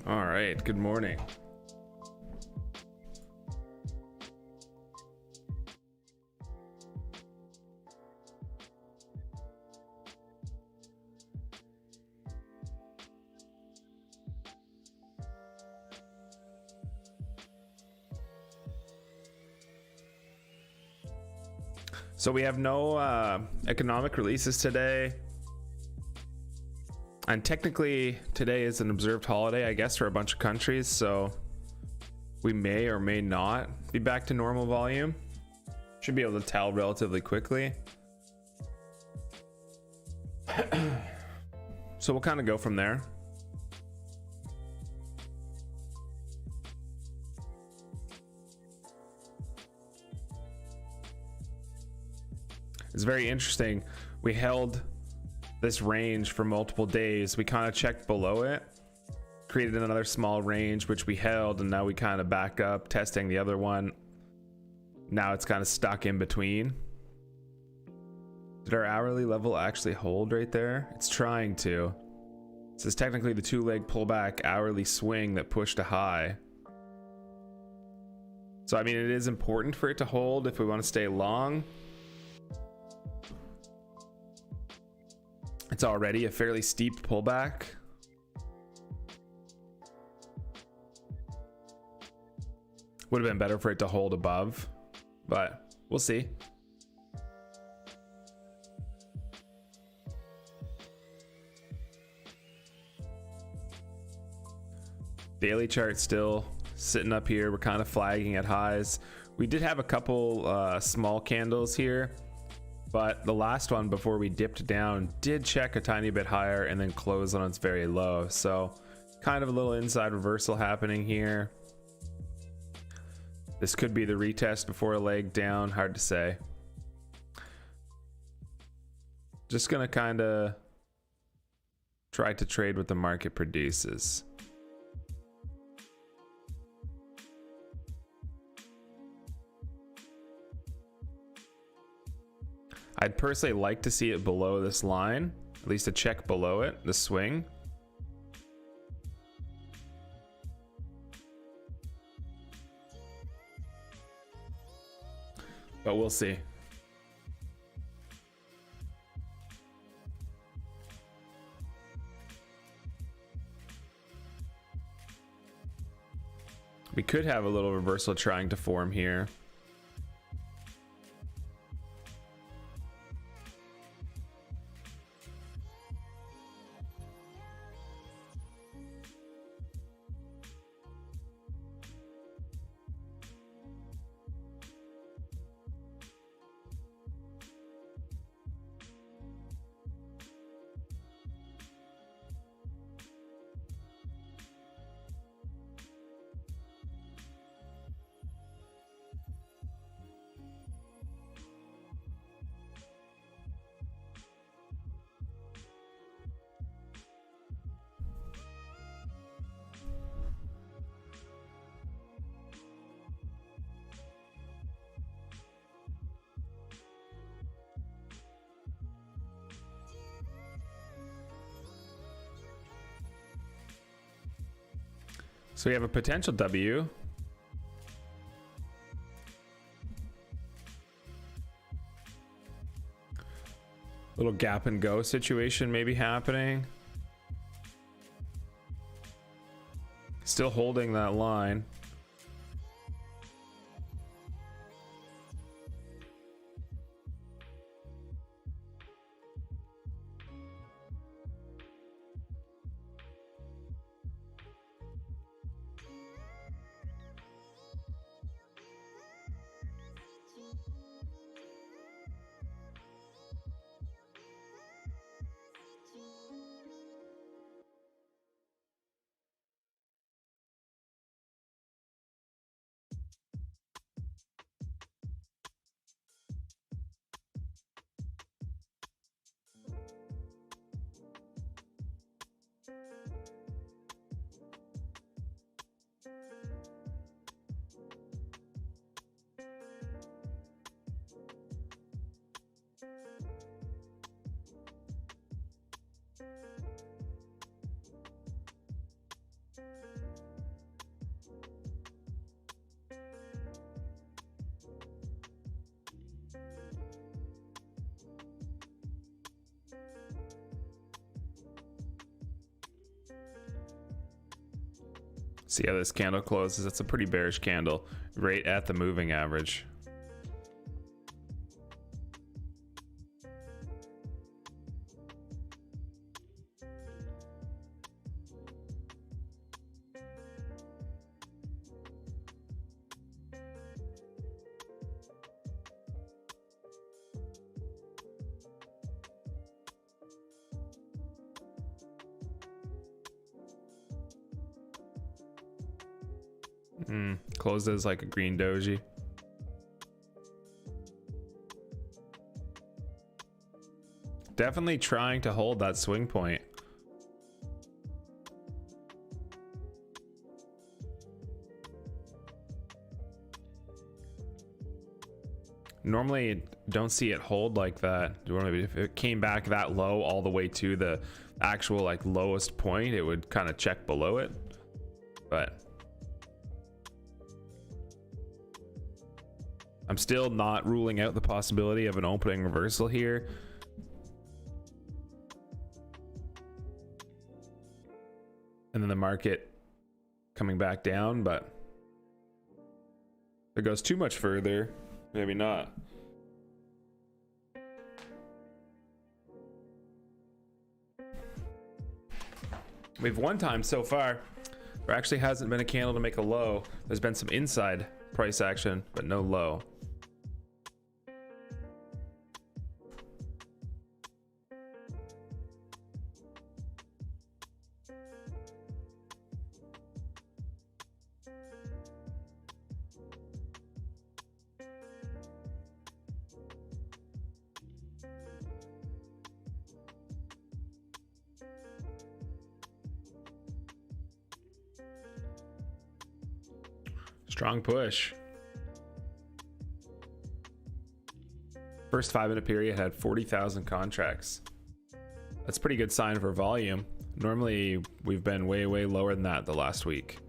All right, good morning. So we have no economic releases today. And technically today is an observed holiday, I guess, for a bunch of countries. So we may or may not be back to normal volume. Should be able to tell relatively quickly. So we'll kind of go from there. It's very interesting. We held this range for multiple days. We kind of checked below it, created another small range, which we held, and now we kind of back up, testing the other one. Now it's kind of stuck in between. Did our hourly level actually hold right there? It's trying to. This is technically the two-leg pullback hourly swing that pushed a high. So I mean, it is important for it to hold if we want to stay long. It's already a fairly steep pullback. Would have been better for it to hold above, but we'll see. Daily chart still sitting up here. We're kind of flagging at highs. We did have a couple small candles here, but the last one before we dipped down did check a tiny bit higher and then close on its very low. So kind of a little inside reversal happening here. This could be the retest before a leg down, hard to say. Just gonna kind of try to trade what the market produces. I'd personally like to see it below this line, at least a check below it, the swing. But we'll see. We could have a little reversal trying to form here. So we have a potential W. Little gap and go situation maybe happening. Still holding that line. See how this candle closes. That's a pretty bearish candle right at the moving average. Closes like a green doji. Definitely trying to hold that swing point. Normally don't see it hold like that. If it came back that low all the way to the actual like lowest point, it would kind of check below it. But I'm still not ruling out the possibility of an opening reversal here. And then the market coming back down, but if it goes too much further, maybe not. We've one time so far, there actually hasn't been a candle to make a low. There's been some inside price action, but no low. Strong push. First 5-minute period had 40,000 contracts. That's a pretty good sign for volume. Normally we've been way lower than that the last week.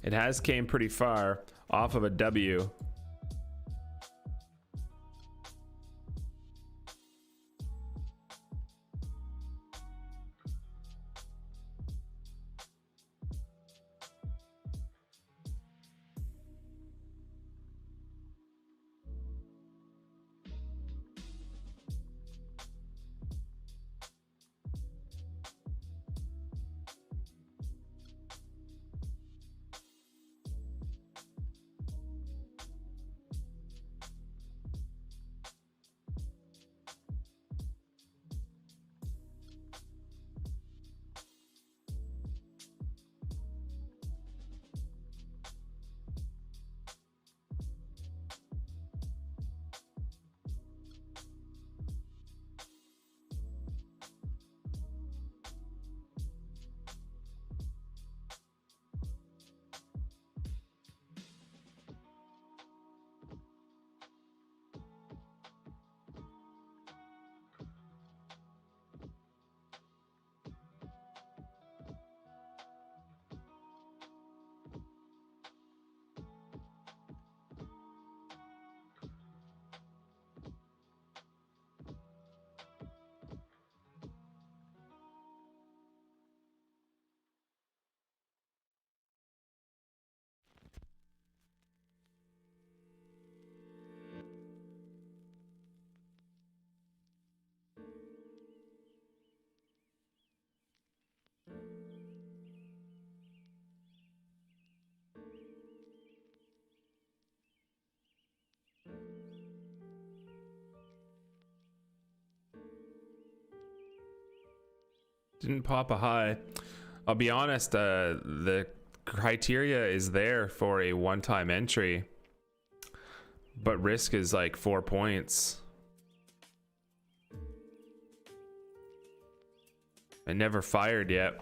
It has came pretty far off of a W. Didn't pop a high. I'll be honest, the criteria is there for a one-time entry, but risk is like 4 points. I never fired yet.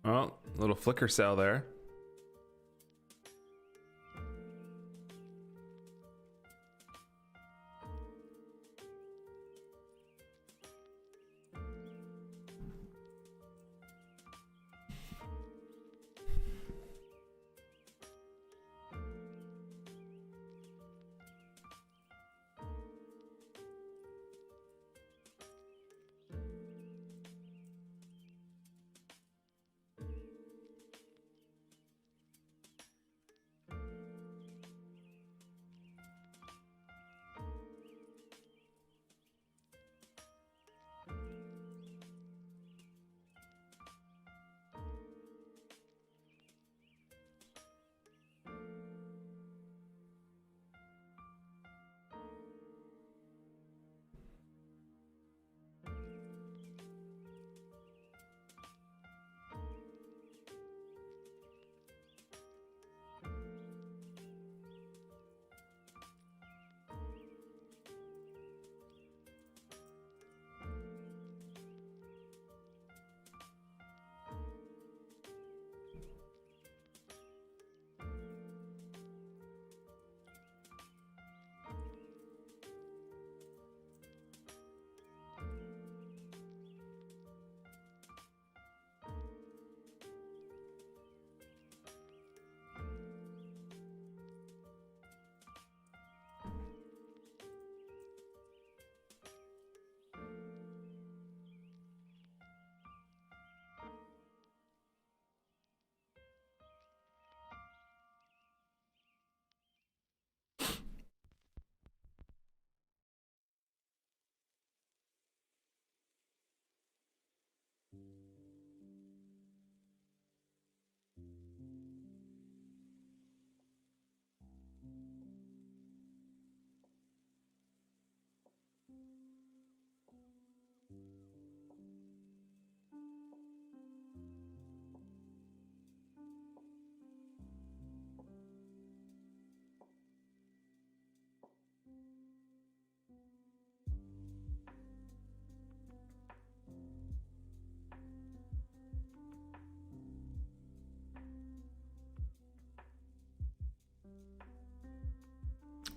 Well, little flicker sell there.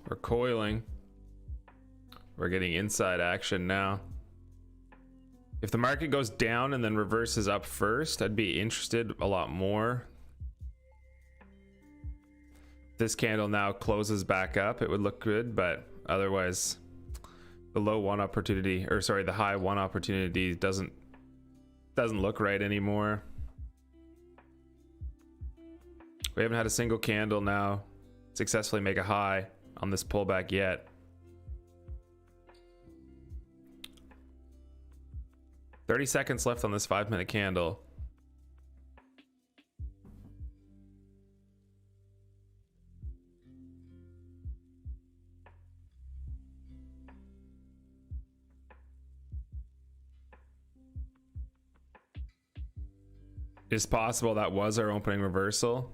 We're coiling. We're getting inside action now. If the market goes down and then reverses up first, I'd be interested a lot more. This candle now closes back up, it would look good, but otherwise the low one opportunity, or sorry, the high one opportunity doesn't look right anymore. We haven't had a single candle now successfully make a high on this pullback yet. "30 seconds left on this 5-minute candle. It's possible that was our opening reversal.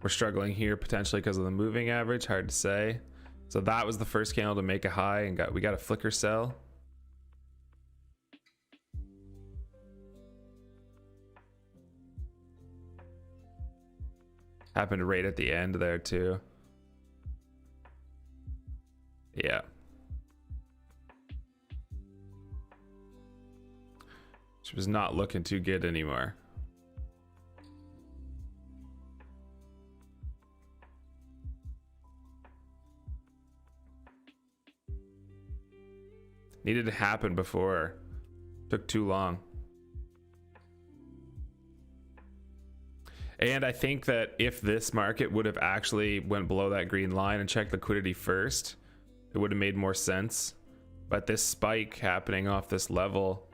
We're struggling here potentially because of the moving average, hard to say. So that was the first candle to make a high, and we got a flicker sell. Happened right at the end there too. Yeah. Which was not looking too good anymore. Needed to happen before. Took too long. And I think that if this market would have actually went below that green line and checked liquidity first, it would have made more sense. But this spike happening off this level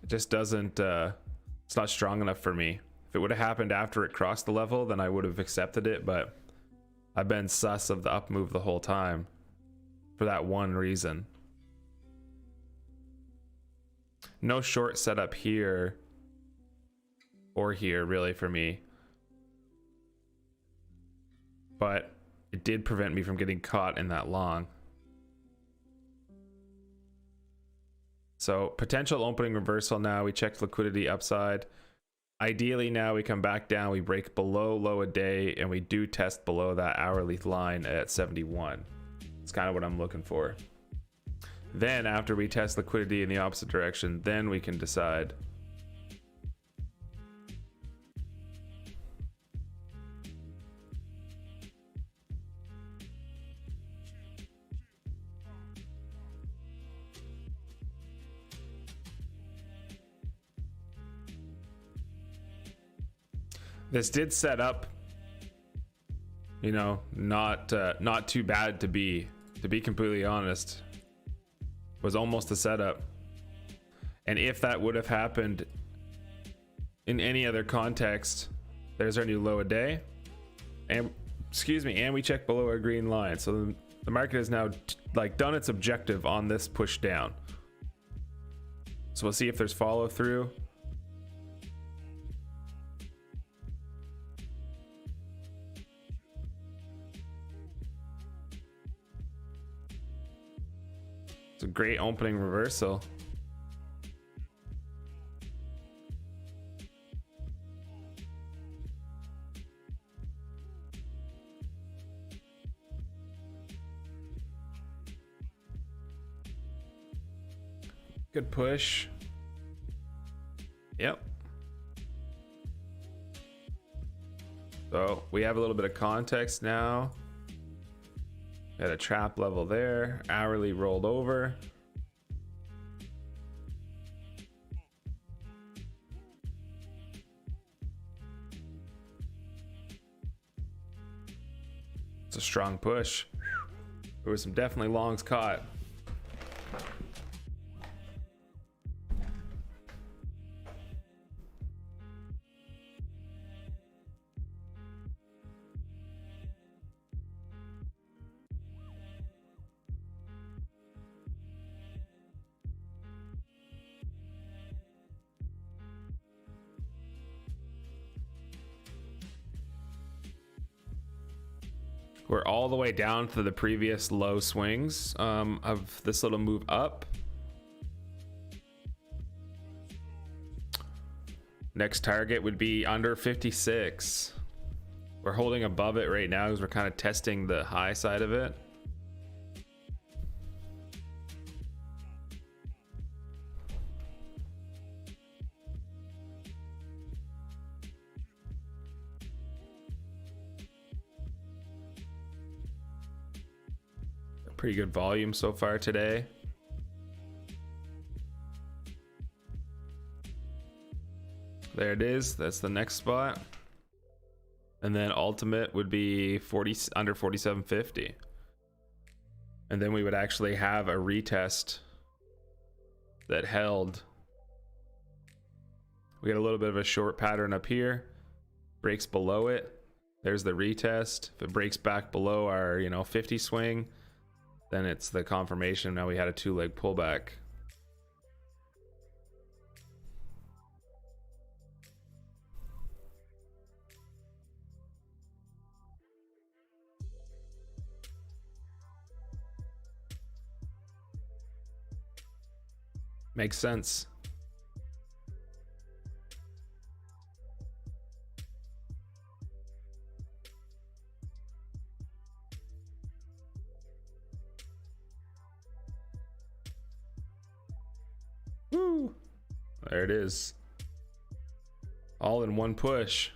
It just doesn't, it's not strong enough for me. If it would have happened after it crossed the level, then I would have accepted it, but I've been sus of the up move the whole time for that one reason. No short setup here or here really for me, but it did prevent me from getting caught in that long. So potential opening reversal now. We checked liquidity upside. Ideally now we come back down, we break below low a day, and we do test below that hourly line at 71. It's kind of what I'm looking for. Then after we test liquidity in the opposite direction, then we can decide. This did set up, you know, not too bad to be completely honest. Was almost a setup. And if that would have happened in any other context, there's our new low a day. And excuse me, and we check below our green line. So the market has now like done its objective on this push down. So we'll see if there's follow through. It's a great opening reversal. Good push. Yep. So we have a little bit of context now. Got a trap level there. Hourly rolled over. It's a strong push. There was some definitely longs caught. We're all the way down to the previous low swings of this little move up. Next target would be under 56. We're holding above it right now because we're kind of testing the high side of it. Pretty good volume so far today. There it is. That's the next spot. And then ultimate would be 40 under 47.50. And then we would actually have a retest that held. We got a little bit of a short pattern up here. Breaks below it. There's the retest. If it breaks back below our, 50 swing, then it's the confirmation. Now we had a two-leg pullback. Makes sense. Woo. There it is. All in one push.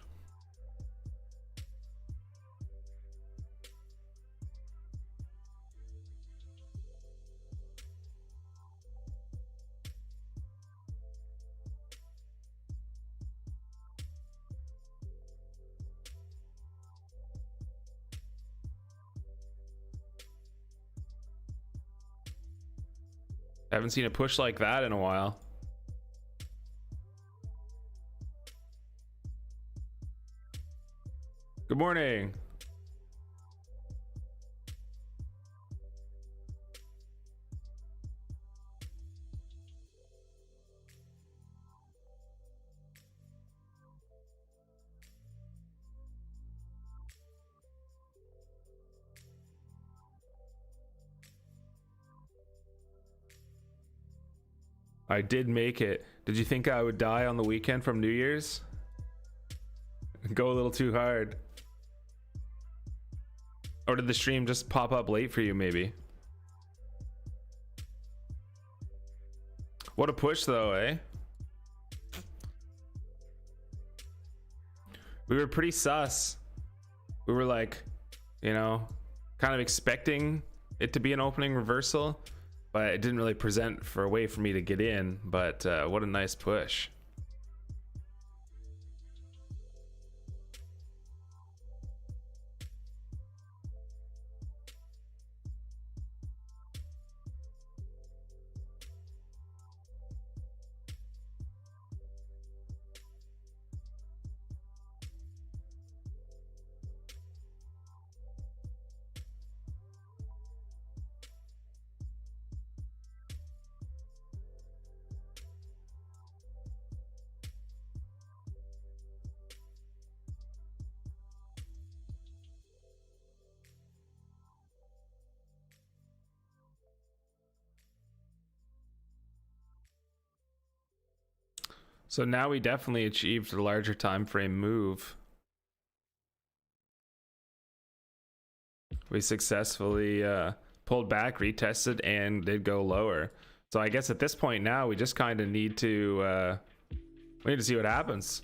I haven't seen a push like that in a while. Good morning. I did make it. Did you think I would die on the weekend from New Year's? Go a little too hard. Or did the stream just pop up late for you, maybe? What a push, though, eh? We were pretty sus. We were like, you know, kind of expecting it to be an opening reversal, but it didn't really present for a way for me to get in. But what a nice push. So now we definitely achieved the larger time frame move. We successfully pulled back, retested, and did go lower. So I guess at this point now we just kind of need to see what happens.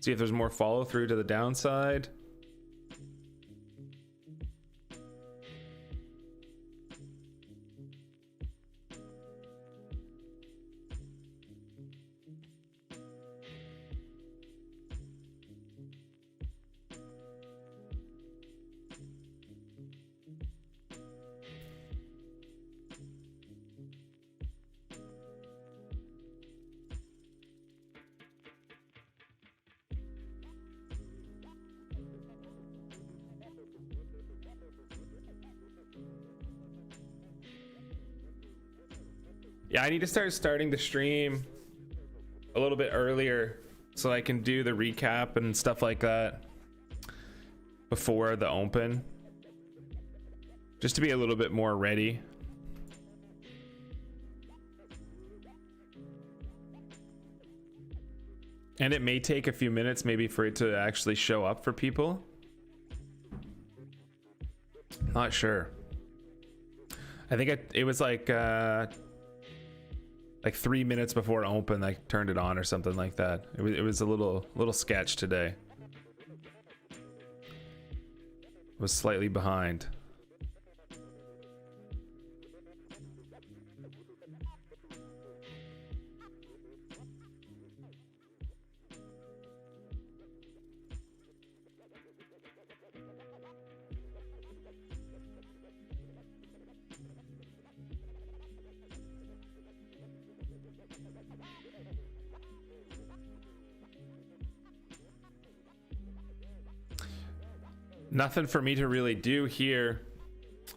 See if there's more follow through to the downside. Yeah, I need to starting the stream a little bit earlier so I can do the recap and stuff like that before the open, just to be a little bit more ready. And it may take a few minutes maybe for it to actually show up for people. Not sure. I think it was like 3 minutes before it opened, I turned it on or something like that. It was a little sketch today. It was slightly behind. Nothing for me to really do here,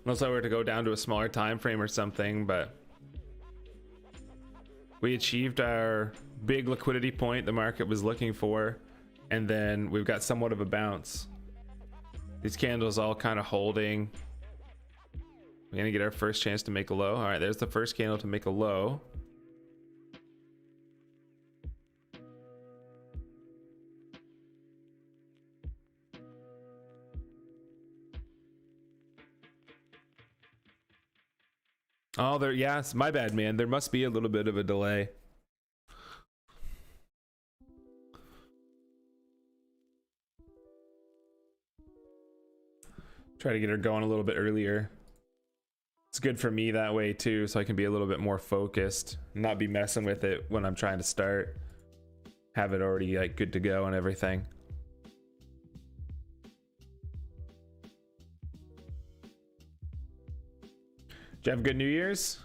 unless I were to go down to a smaller time frame or something, but we achieved our big liquidity point the market was looking for, and then we've got somewhat of a bounce. These candles all kind of holding. We're gonna get our first chance to make a low. All right, there's the first candle to make a low. Oh, there, yes, my bad, man. There must be a little bit of a delay. Try to get her going a little bit earlier. It's good for me that way too, so I can be a little bit more focused, not be messing with it when I'm trying to start. Have it already like good to go and everything. Did you have a good New Year's?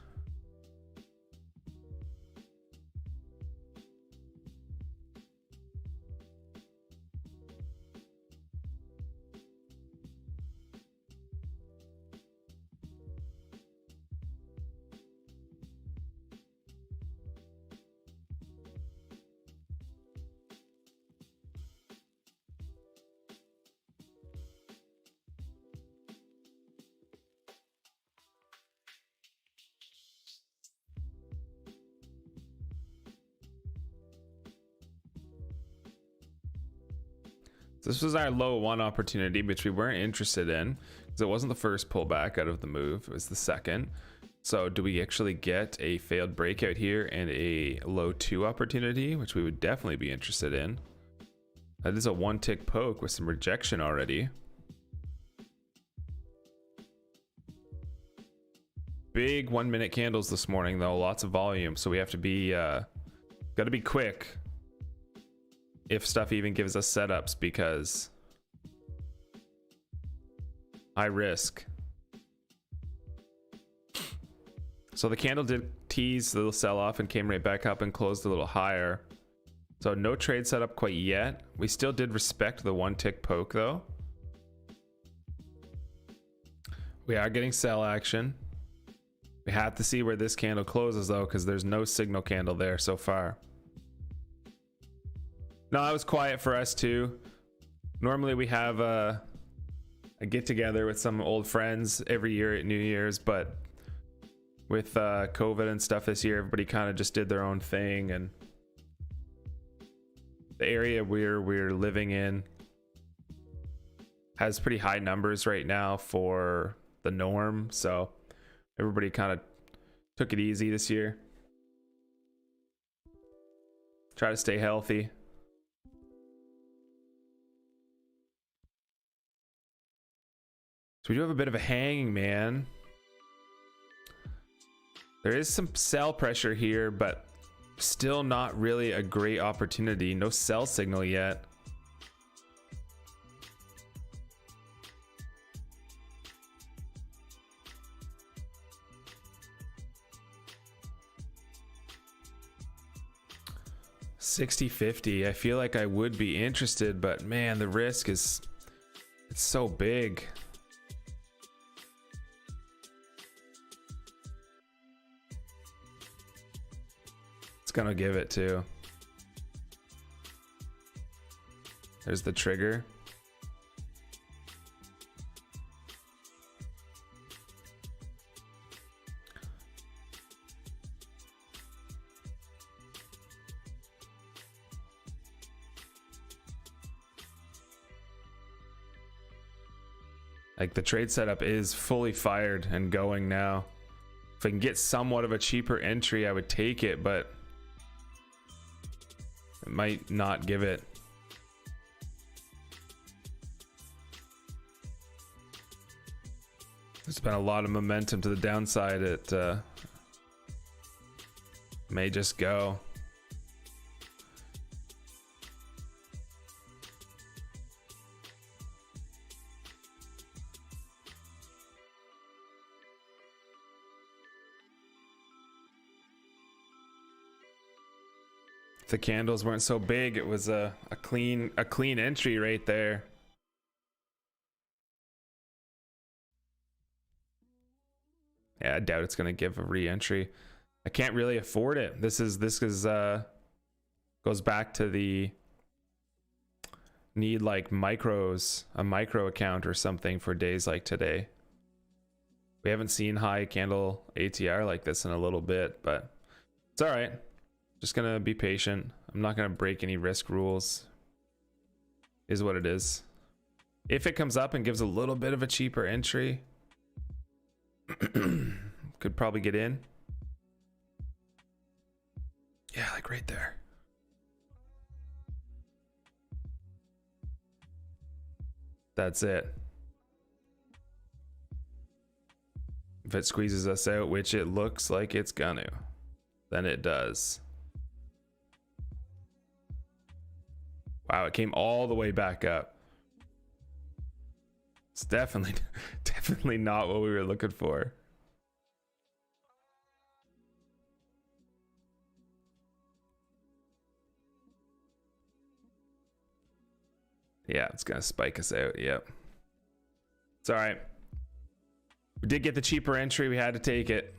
This was our low one opportunity, which we weren't interested in because it wasn't the first pullback out of the move. It was the second. So do we actually get a failed breakout here and a low two opportunity, which we would definitely be interested in? That is a one tick poke with some rejection already. Big 1 minute candles this morning though, lots of volume. So we have to be, gotta be quick if stuff even gives us setups because high risk. So the candle did tease a little sell off and came right back up and closed a little higher. So no trade setup quite yet. We still did respect the one tick poke though. We are getting sell action. We have to see where this candle closes though, because there's no signal candle there so far. No, it was quiet for us too. Normally we have a get together with some old friends every year at New Year's, but with COVID and stuff this year, everybody kind of just did their own thing, and the area we're living in has pretty high numbers right now for the norm, so everybody kind of took it easy this year. Try to stay healthy. So we do have a bit of a hanging man. There is some sell pressure here, but still not really a great opportunity. No sell signal yet. $60.50. I feel like I would be interested, but man, the risk is, it's so big. Gonna give it to. There's the trigger. Like the trade setup is fully fired and going now. If I can get somewhat of a cheaper entry, I would take it, but it might not give it. There's been a lot of momentum to the downside. It may just go. The candles weren't so big, it was a clean entry right there. Yeah, I doubt it's gonna give a re-entry. I can't really afford it. This is goes back to the need like micros, a micro account or something for days like today. We haven't seen high candle ATR like this in a little bit, but it's all right. Just gonna be patient. I'm not gonna break any risk rules. Is what it is. If it comes up and gives a little bit of a cheaper entry, could probably get in. Yeah, like right there. That's it. If it squeezes us out, which it looks like it's gonna, then it does. Wow, it came all the way back up. It's definitely not what we were looking for. Yeah, it's gonna spike us out. Yep. It's all right. We did get the cheaper entry. We had to take it.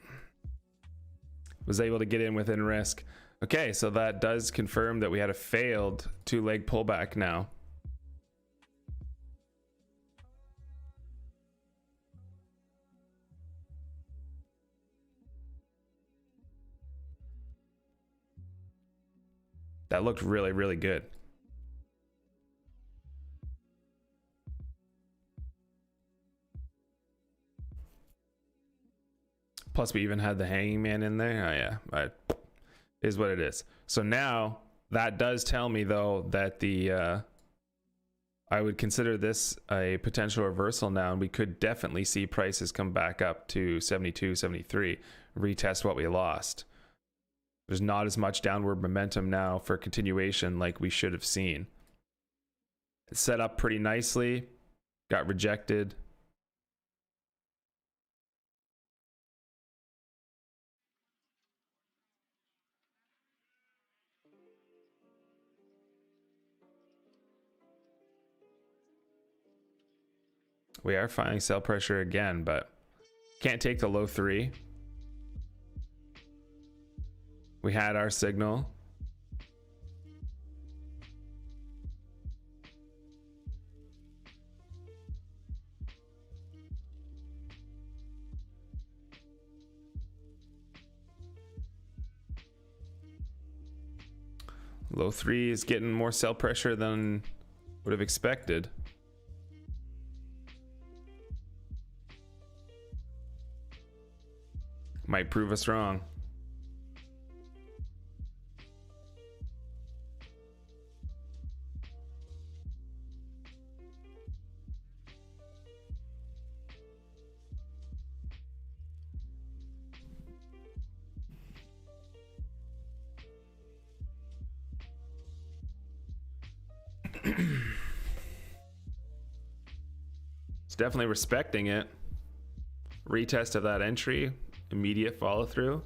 Was able to get in within risk. Okay, so that does confirm that we had a failed two-leg pullback now. That looked really, really good. Plus we even had the hanging man in there. Oh yeah, but is what it is. So now that does tell me though that the I would consider this a potential reversal now, and we could definitely see prices come back up to 72, 73, retest what we lost. There's not as much downward momentum now for continuation like we should have seen. It's set up pretty nicely, got rejected. We are finding sell pressure again, but can't take the low 3. We had our signal. Low 3 is getting more sell pressure than would have expected. Might prove us wrong. It's definitely respecting it. Retest of that entry, immediate follow through.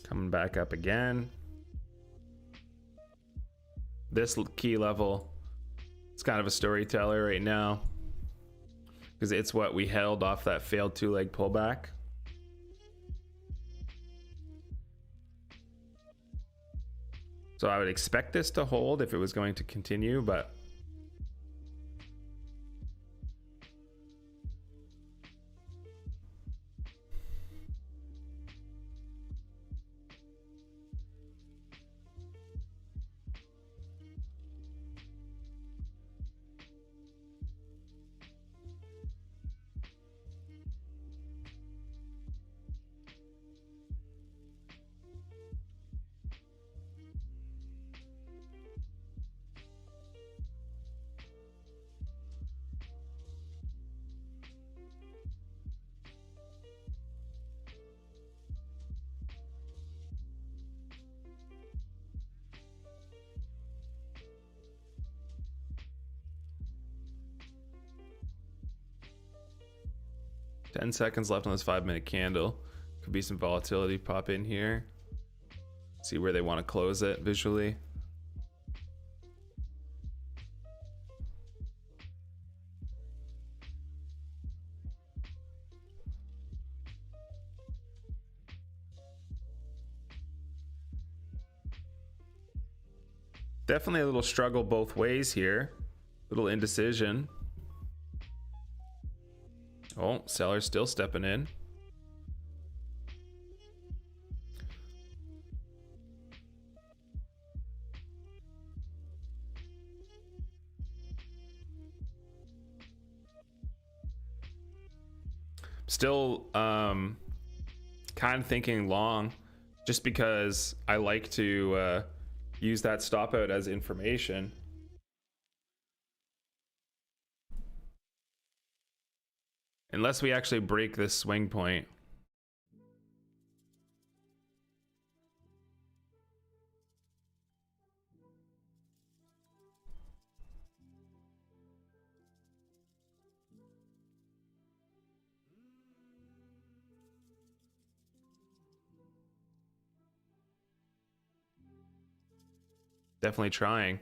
Coming back up again. This key level, it's kind of a storyteller right now because it's what we held off that failed 2-leg pullback. So I would expect this to hold if it was going to continue, but ten seconds left on this 5-minute candle. Could be some volatility pop in here. See where they want to close it visually. Definitely a little struggle both ways here. Little indecision. Oh, seller's still stepping in. Still kind of thinking long just because I like to use that stop out as information. Unless we actually break this swing point. Definitely trying.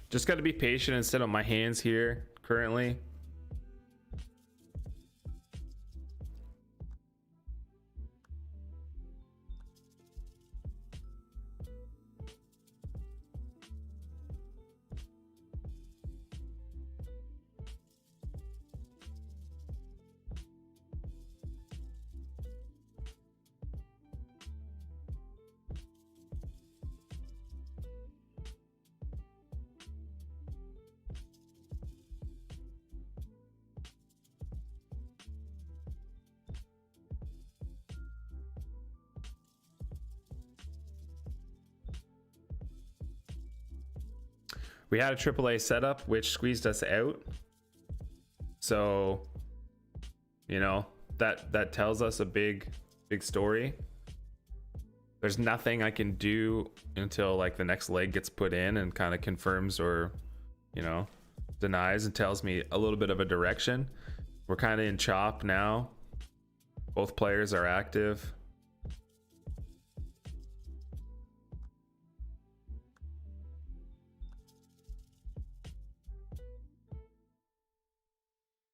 Just got to be patient and sit on my hands here currently. We had a AAA setup which squeezed us out, so you know that tells us a big story. There's nothing I can do until like the next leg gets put in and kind of confirms or, you know, denies and tells me a little bit of a direction. We're kind of in chop now. Both players are active.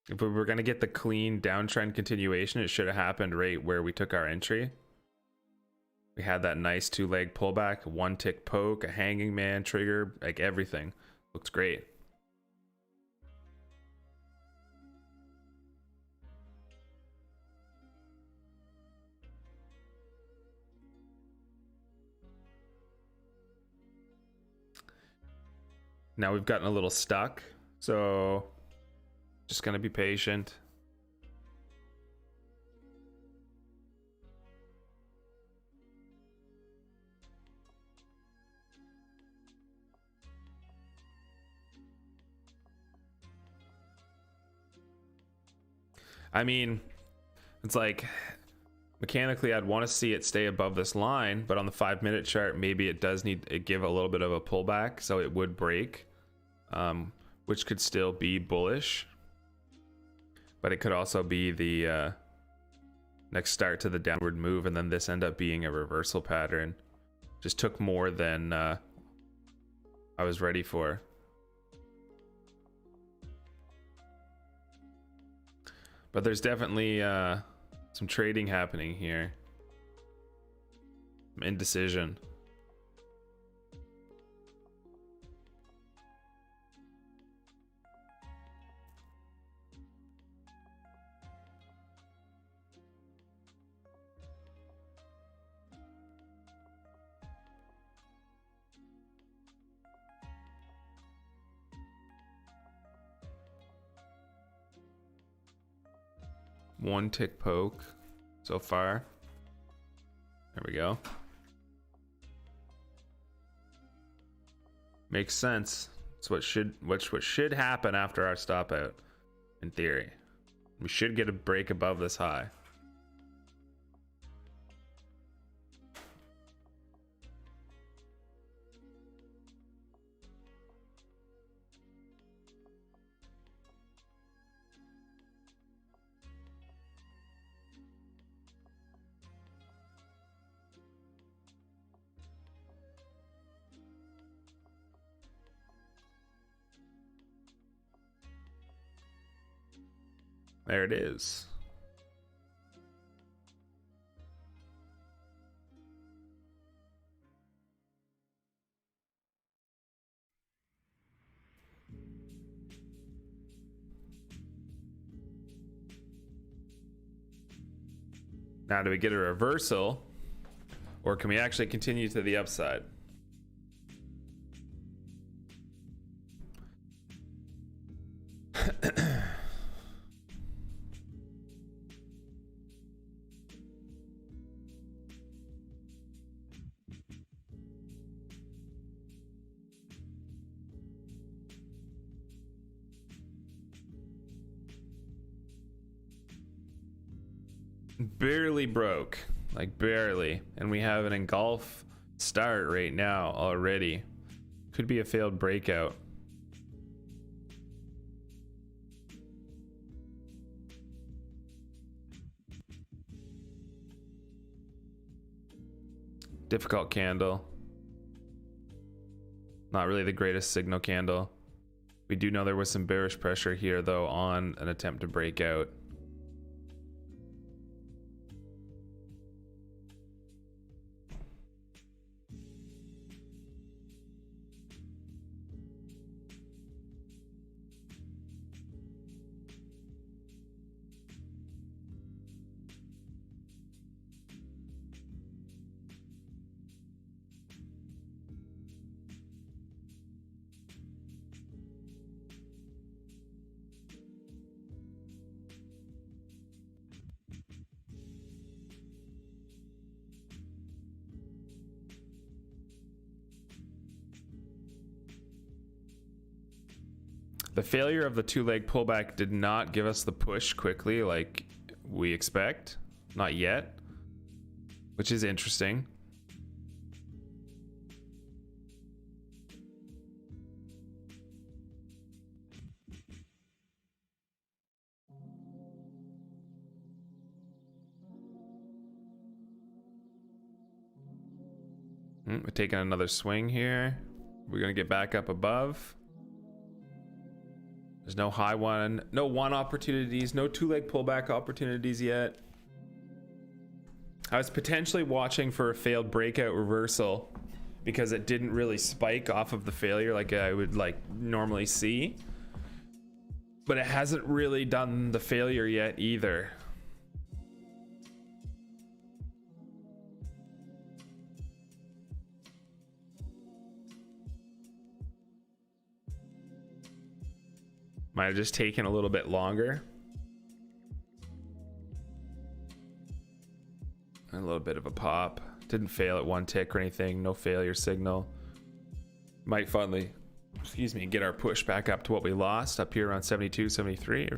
If we were going to get the clean downtrend continuation, it should have happened right where we took our entry. We had that nice 2-leg pullback, 1-tick poke, a hanging man trigger, like everything. Looks great. Now we've gotten a little stuck, so just gonna be patient. I mean, it's like mechanically I'd want to see it stay above this line, but on the 5-minute chart maybe it does need to give a little bit of a pullback, so it would break, which could still be bullish. But it could also be the next start to the downward move, and then this end up being a reversal pattern. Just took more than I was ready for. But there's definitely some trading happening here. Some indecision. One tick poke so far. There we go. Makes sense. It's what should happen after our stop out, in theory. We should get a break above this high. There it is. Now, do we get a reversal, or can we actually continue to the upside? Barely broke, like barely, and we have an engulf start right now already. Could be a failed breakout. Difficult candle. Not really the greatest signal candle. We do know there was some bearish pressure here though on an attempt to break out. The failure of the two-leg pullback did not give us the push quickly like we expect. Not yet, which is interesting. We're taking another swing here. We're gonna get back up above. There's no high one, no one opportunities, no two-leg pullback opportunities yet. I was potentially watching for a failed breakout reversal because it didn't really spike off of the failure like I would like normally see. But it hasn't really done the failure yet either. Might have just taken a little bit longer. A little bit of a pop. Didn't fail at one tick or anything. No failure signal. Might finally, excuse me, get our push back up to what we lost up here around 72, 73.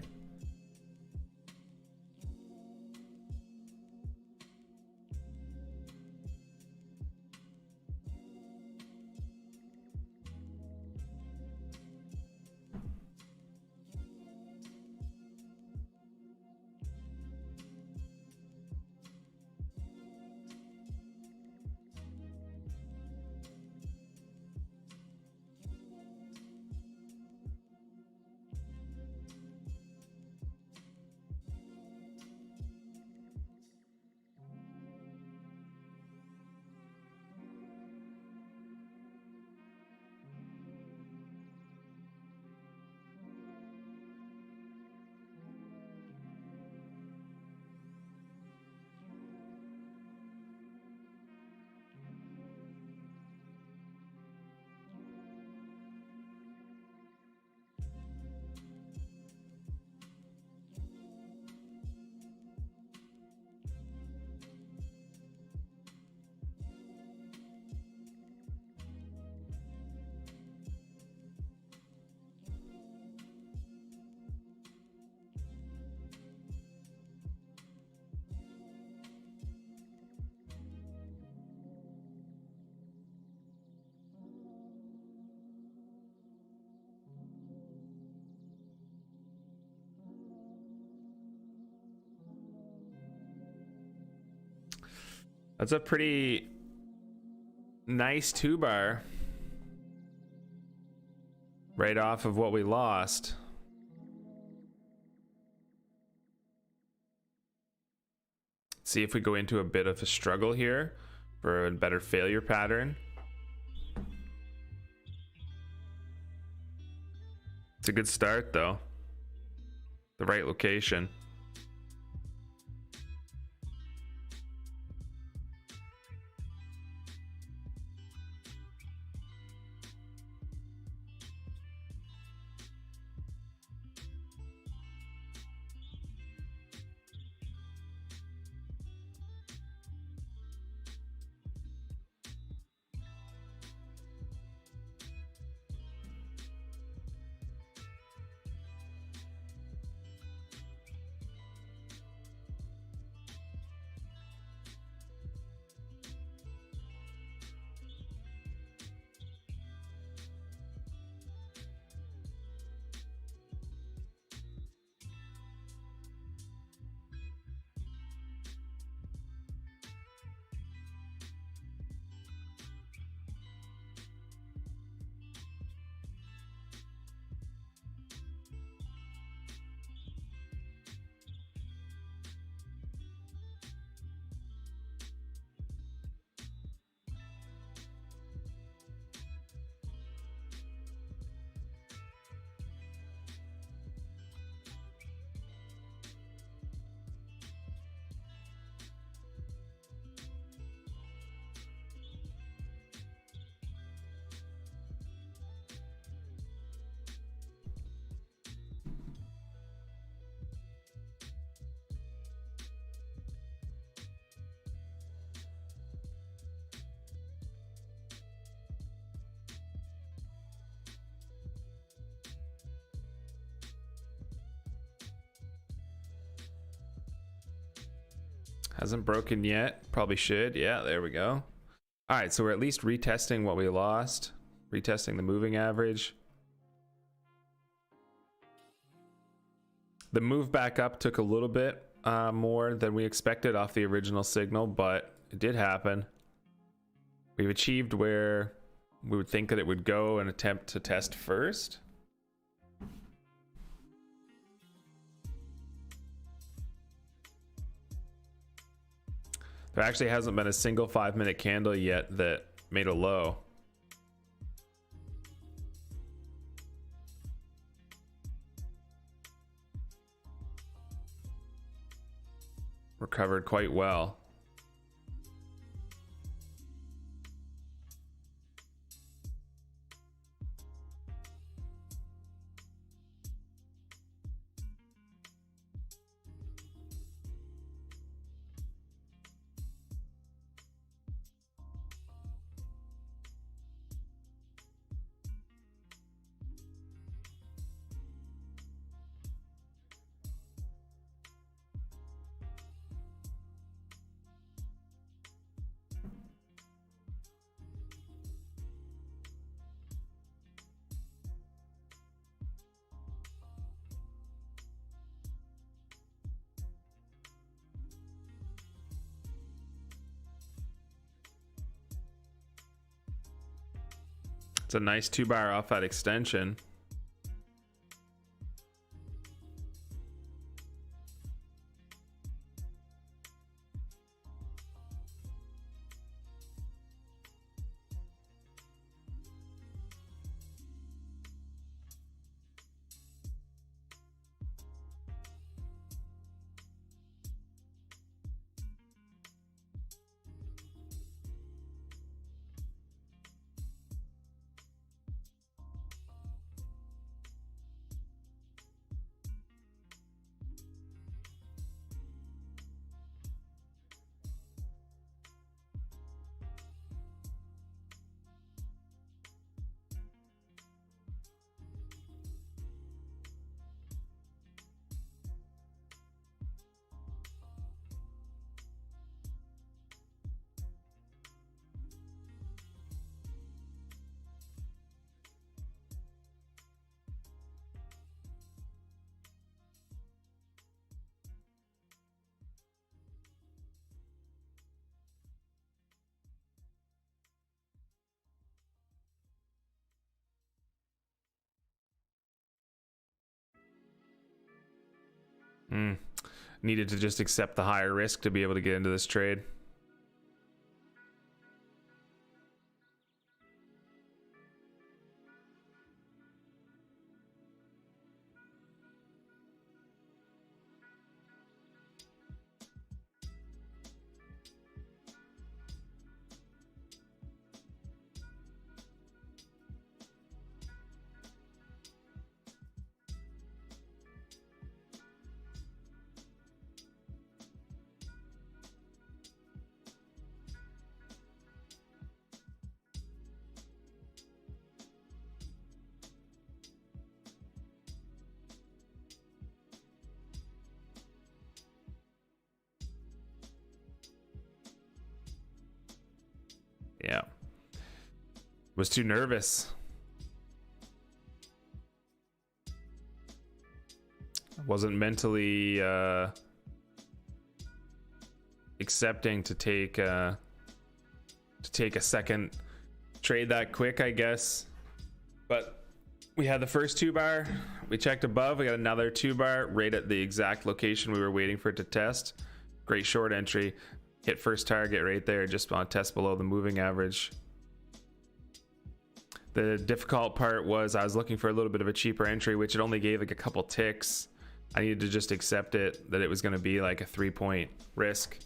That's a pretty nice two bar right off of what we lost. See if we go into a bit of a struggle here for a better failure pattern. It's a good start though. The right location. Hasn't broken yet. Probably should. Yeah, there we go. All right, so we're at least retesting what we lost. Retesting the moving average. The move back up took a little bit more than we expected off the original signal, but it did happen. We've achieved where we would think that it would go and attempt to test first. There actually hasn't been a single 5-minute candle yet that made a low. Recovered quite well. It's a nice 2-bar off that extension. Needed to just accept the higher risk to be able to get into this trade. Yeah. Was too nervous. Wasn't mentally accepting to take a second trade that quick, I guess. But we had the first 2-bar. We checked above. We got another 2-bar right at the exact location we were waiting for it to test. Great short entry. Hit first target right there, just on a test below the moving average. The difficult part was I was looking for a little bit of a cheaper entry, which it only gave like a couple ticks. I needed to just accept it, that it was going to be like a 3-point risk.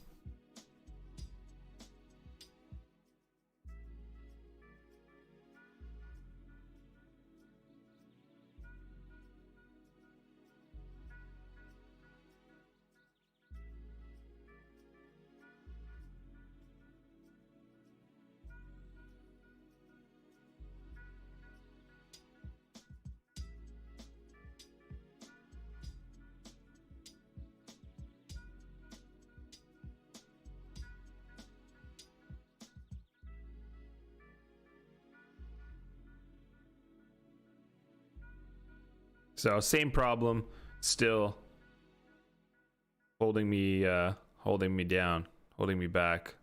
So same problem, still holding me down, holding me back.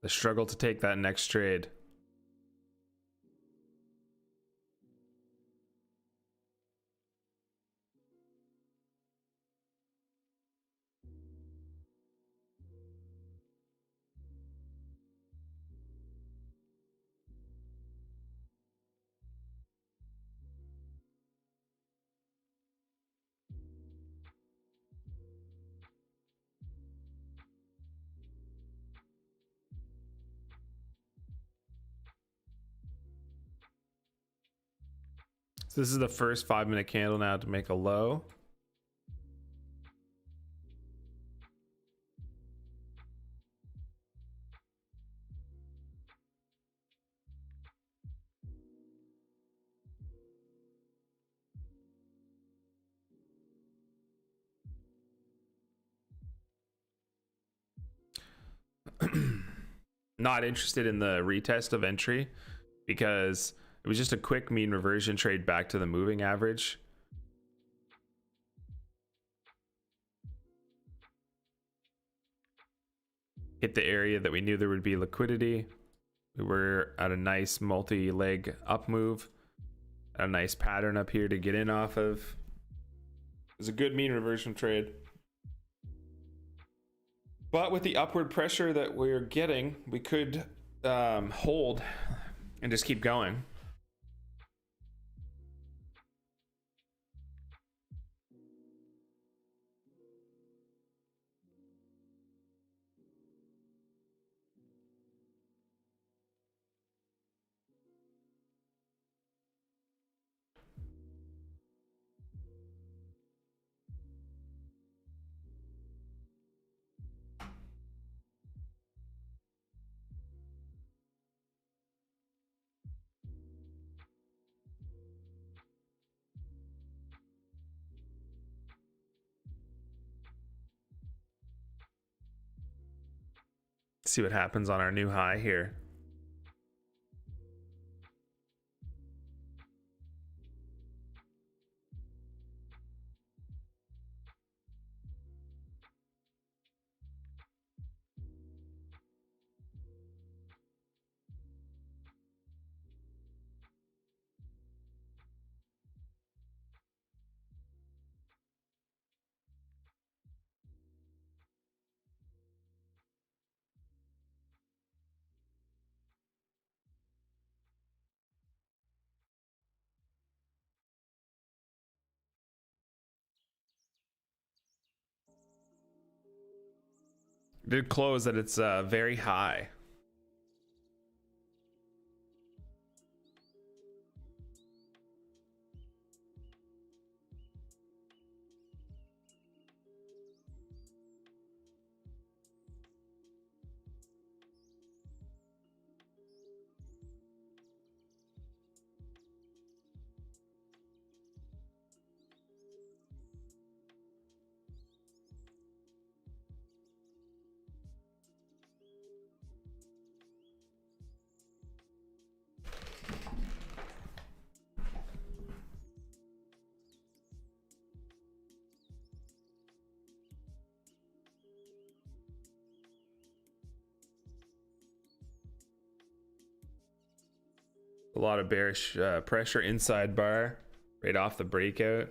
The struggle to take that next trade. So this is the first 5-minute candle now to make a low. Not interested in the retest of entry because it was just a quick mean reversion trade back to the moving average. Hit the area that we knew there would be liquidity. We were at a nice multi-leg up move, a nice pattern up here to get in off of. It was a good mean reversion trade. But with the upward pressure that we're getting, we could hold and just keep going. See what happens on our new high here. Did close that it's very high. A lot of bearish pressure inside bar right off the breakout.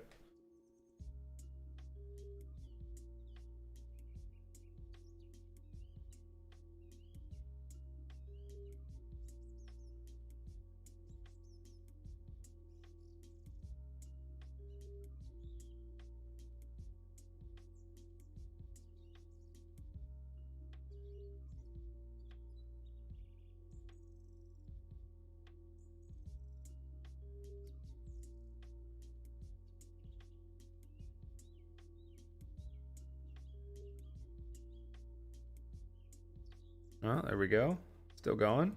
Well, there we go. Still going.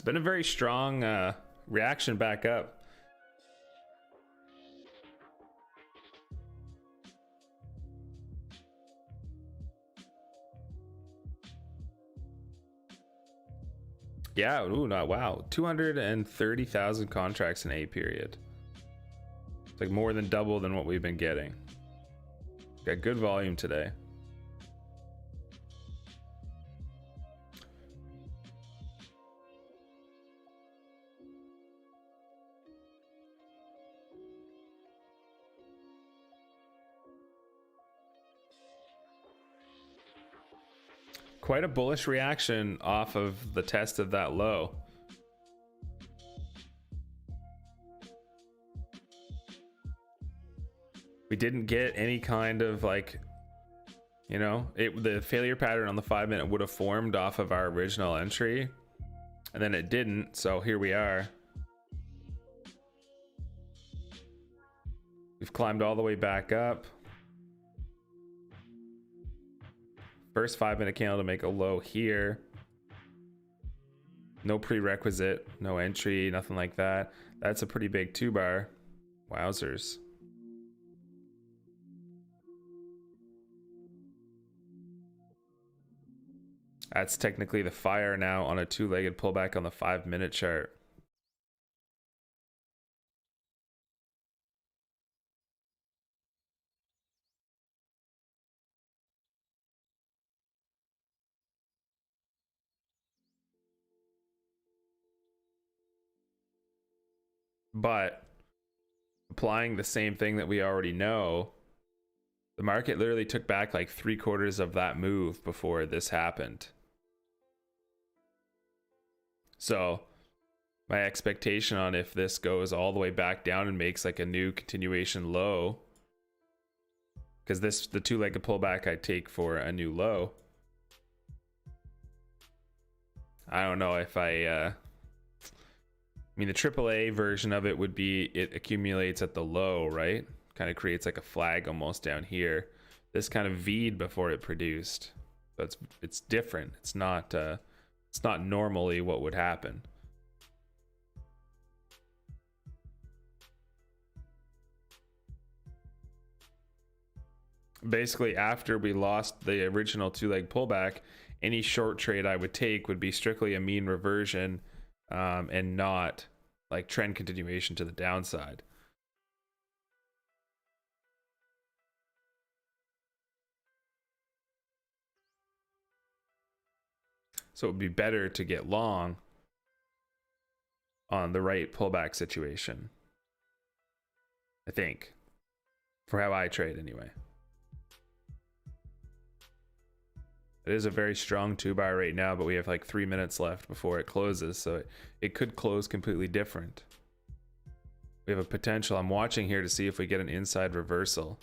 been a very strong reaction back up. Yeah, ooh, not wow. 230,000 contracts in a period. It's like more than double than what we've been getting. Got good volume today. Quite a bullish reaction off of the test of that low. We didn't get any kind of like, you know, the failure pattern on the 5 minute would have formed off of our original entry, and then it didn't. So here we are. We've climbed all the way back up. First 5 minute candle to make a low here. No prerequisite, no entry, nothing like that. That's a pretty big 2-bar. Wowzers. That's technically the fire now on a 2-legged pullback on the 5 minute chart. But applying the same thing that we already know, the market literally took back like 3/4 of that move before this happened. So my expectation on if this goes all the way back down and makes like a new continuation low, because the 2-legged pullback I take for a new low. I don't know if I mean, the AAA version of it would be it accumulates at the low, right? Kind of creates like a flag almost down here. This kind of V'd before it produced. So it's different. It's not normally what would happen. Basically, after we lost the original 2-leg pullback, any short trade I would take would be strictly a mean reversion, and not like trend continuation to the downside. So it would be better to get long on the right pullback situation, I think, for how I trade anyway. It is a very strong 2-bar right now, but we have like 3 minutes left before it closes, so it could close completely different. We have a potential. I'm watching here to see if we get an inside reversal.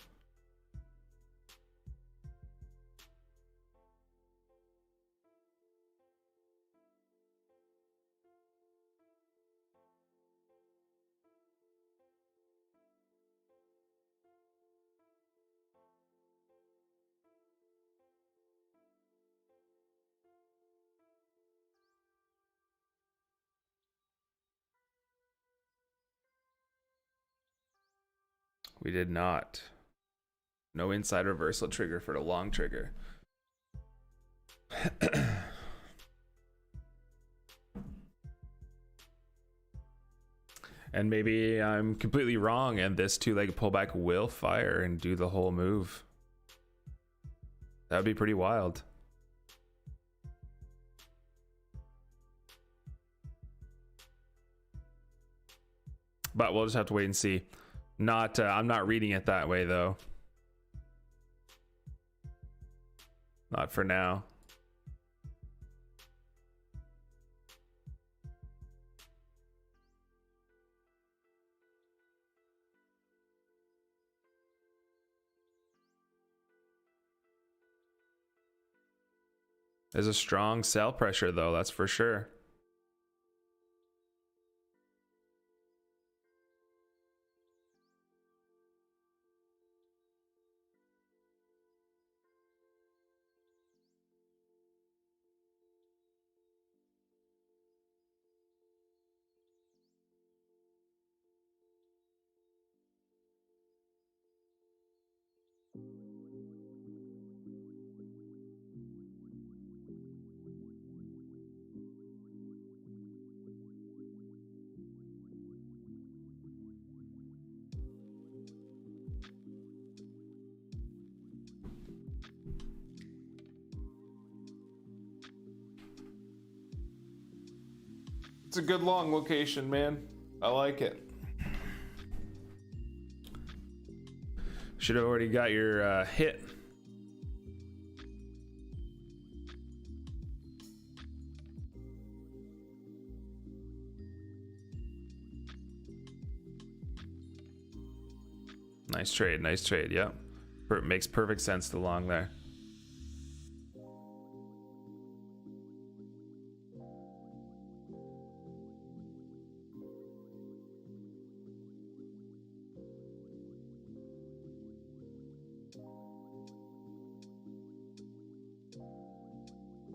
We did not. No inside reversal trigger for the long trigger. And maybe I'm completely wrong and this 2-legged pullback will fire and do the whole move. That would be pretty wild. But we'll just have to wait and see. I'm not reading it that way though. Not for now. There's a strong sell pressure though, that's for sure. It's a good long location, man. I like it. Should have already got your hit. Nice trade, nice trade. Yep. Makes perfect sense to long there.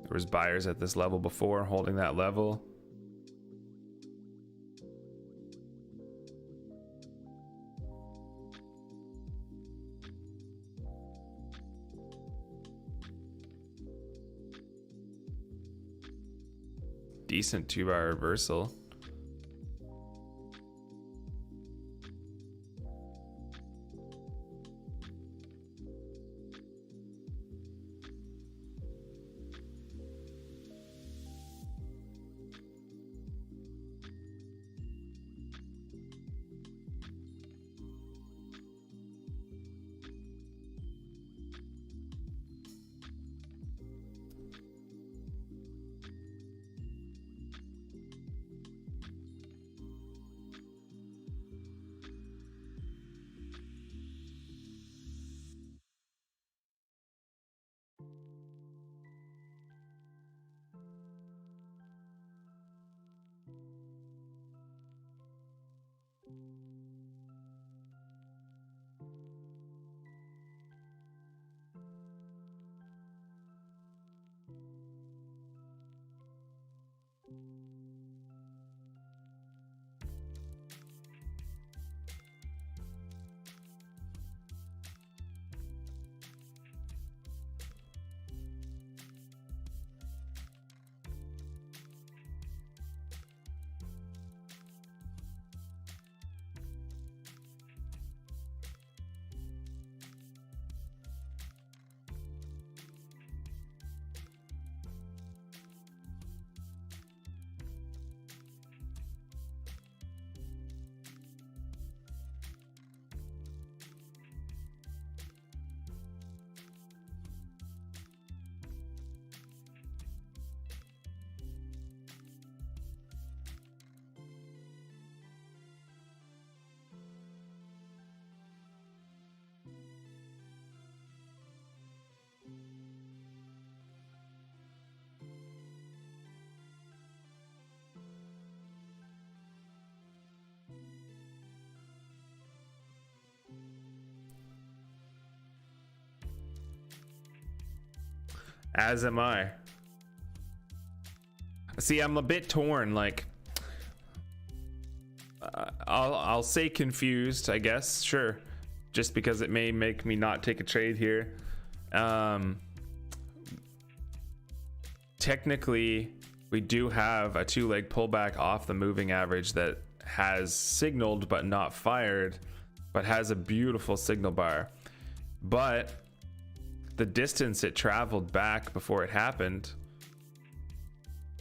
There was buyers at this level before, holding that level. Decent 2-bar reversal. As am I. See, I'm a bit torn. Like, I'll say confused, I guess. Sure, just because it may make me not take a trade here. Technically, we do have a 2-leg pullback off the moving average that has signaled but not fired, but has a beautiful signal bar. But the distance it traveled back before it happened,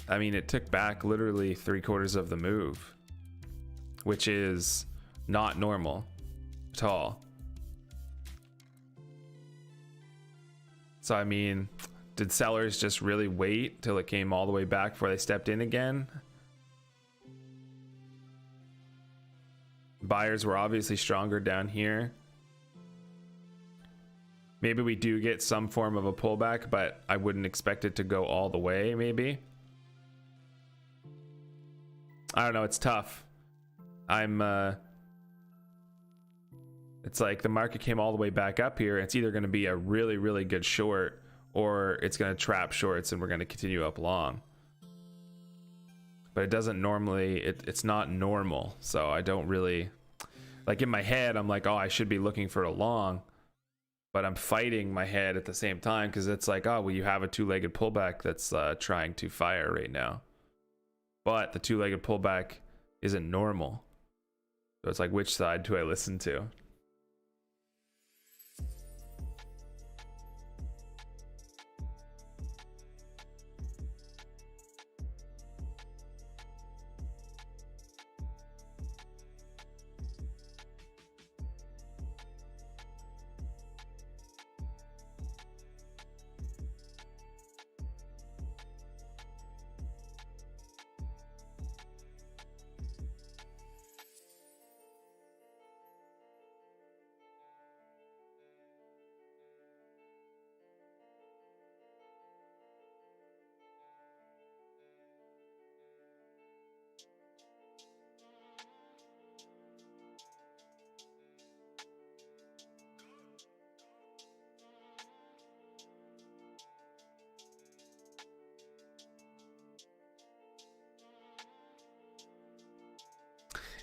I mean, it took back literally 3/4 of the move, which is not normal at all. So, I mean, did sellers just really wait till it came all the way back before they stepped in again? Buyers were obviously stronger down here. Maybe we do get some form of a pullback, but I wouldn't expect it to go all the way, maybe. I don't know, it's tough. It's like the market came all the way back up here. It's either going to be a really, really good short, or it's going to trap shorts and we're going to continue up long. But it doesn't normally, it's not normal. So I don't really, like in my head, I'm like, oh, I should be looking for a long. But I'm fighting my head at the same time because it's like, oh, well, you have a 2-legged pullback that's trying to fire right now. But the 2-legged pullback isn't normal. So it's like, which side do I listen to?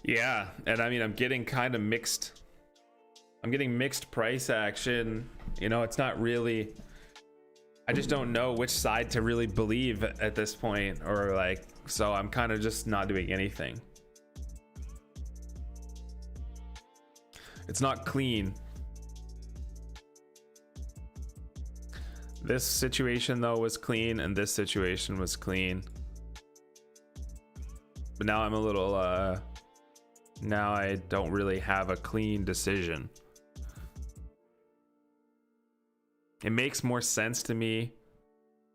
Yeah, and I mean, I'm getting kind of mixed. I'm getting mixed price action. You know, it's not really. I just don't know which side to really believe at this point, or like, so I'm kind of just not doing anything. It's not clean. This situation though was clean, and this situation was clean. But now I'm a little, now I don't really have a clean decision. It makes more sense to me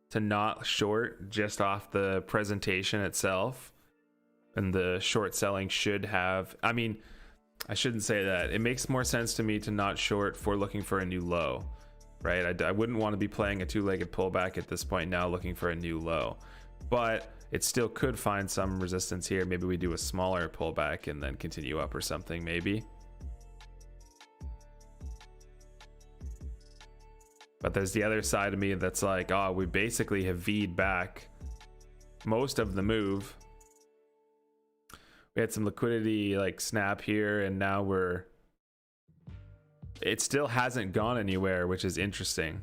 to not short just off the presentation itself. And the short selling should have, I mean, I shouldn't say that. It makes more sense to me to not short for looking for a new low, right? I wouldn't want to be playing a two-legged pullback at this point now looking for a new low. But it still could find some resistance here. Maybe we do a smaller pullback and then continue up or something, maybe. But there's the other side of me that's like, oh, we basically have V'd back most of the move. We had some liquidity like snap here, and now it still hasn't gone anywhere, which is interesting.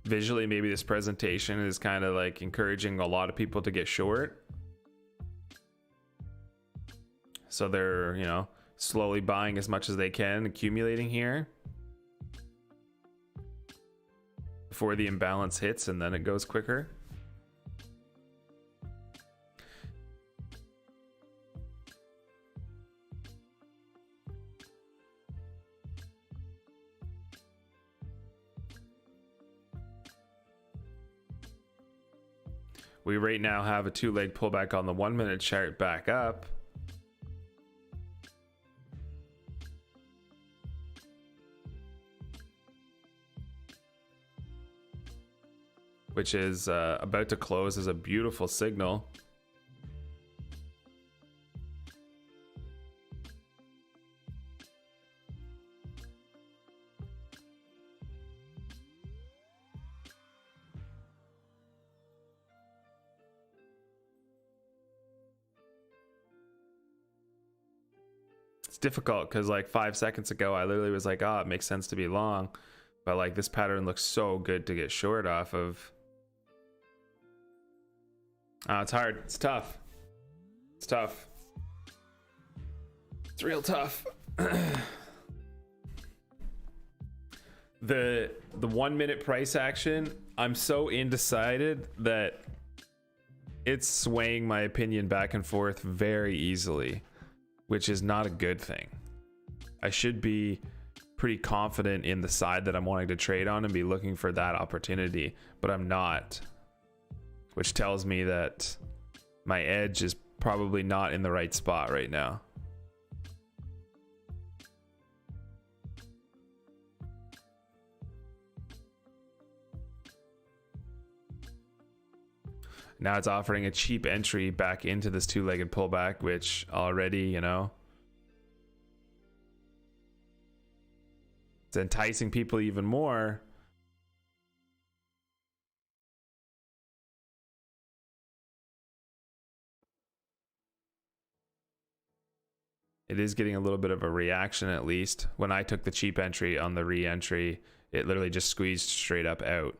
Visually, maybe this presentation is kind of like encouraging a lot of people to get short. So they're, you know, slowly buying as much as they can, accumulating here before the imbalance hits, and then it goes quicker. We right now have a two-leg pullback on the 1 minute chart back up. Which is about to close as a beautiful signal. It's difficult because like 5 seconds ago I literally was like, oh, it makes sense to be long, but like this pattern looks so good to get short off of. It's hard. It's tough. It's tough. It's real tough. The 1 minute price action, I'm so undecided that it's swaying my opinion back and forth very easily, which is not a good thing. I should be pretty confident in the side that I'm wanting to trade on and be looking for that opportunity, but I'm not, which tells me that my edge is probably not in the right spot right now. Now it's offering a cheap entry back into this two-legged pullback, which already, you know, it's enticing people even more. It is getting a little bit of a reaction, at least. When I took the cheap entry on the re-entry, it literally just squeezed straight up out.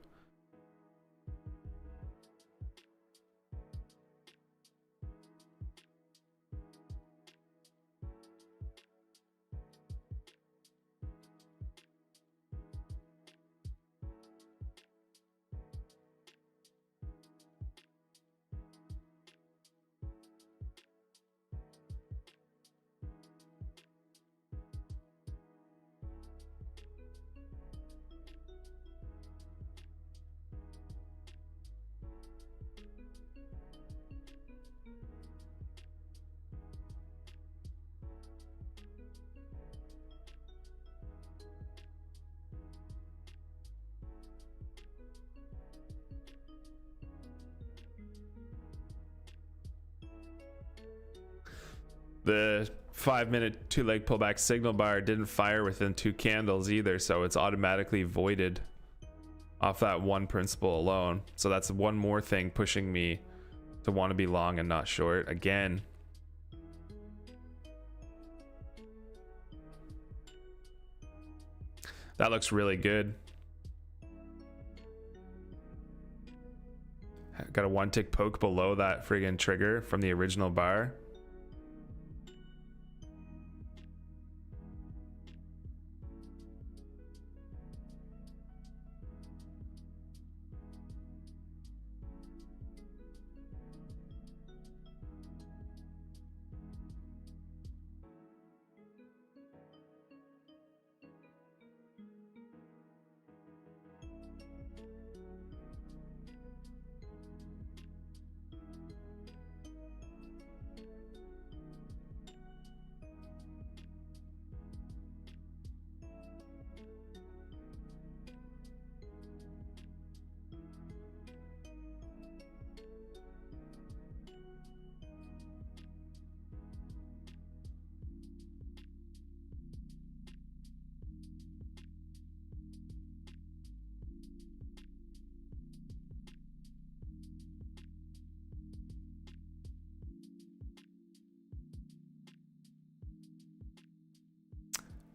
The 5-minute 2-leg pullback signal bar didn't fire within 2 candles either, so it's automatically voided off that one principle alone. So that's one more thing pushing me to want to be long and not short again. That looks really good. Got a 1-tick poke below that friggin' trigger from the original bar.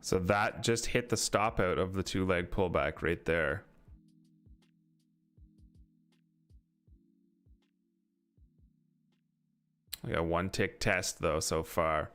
So that just hit the stop out of the 2-leg pullback right there. We got 1-tick test though so far.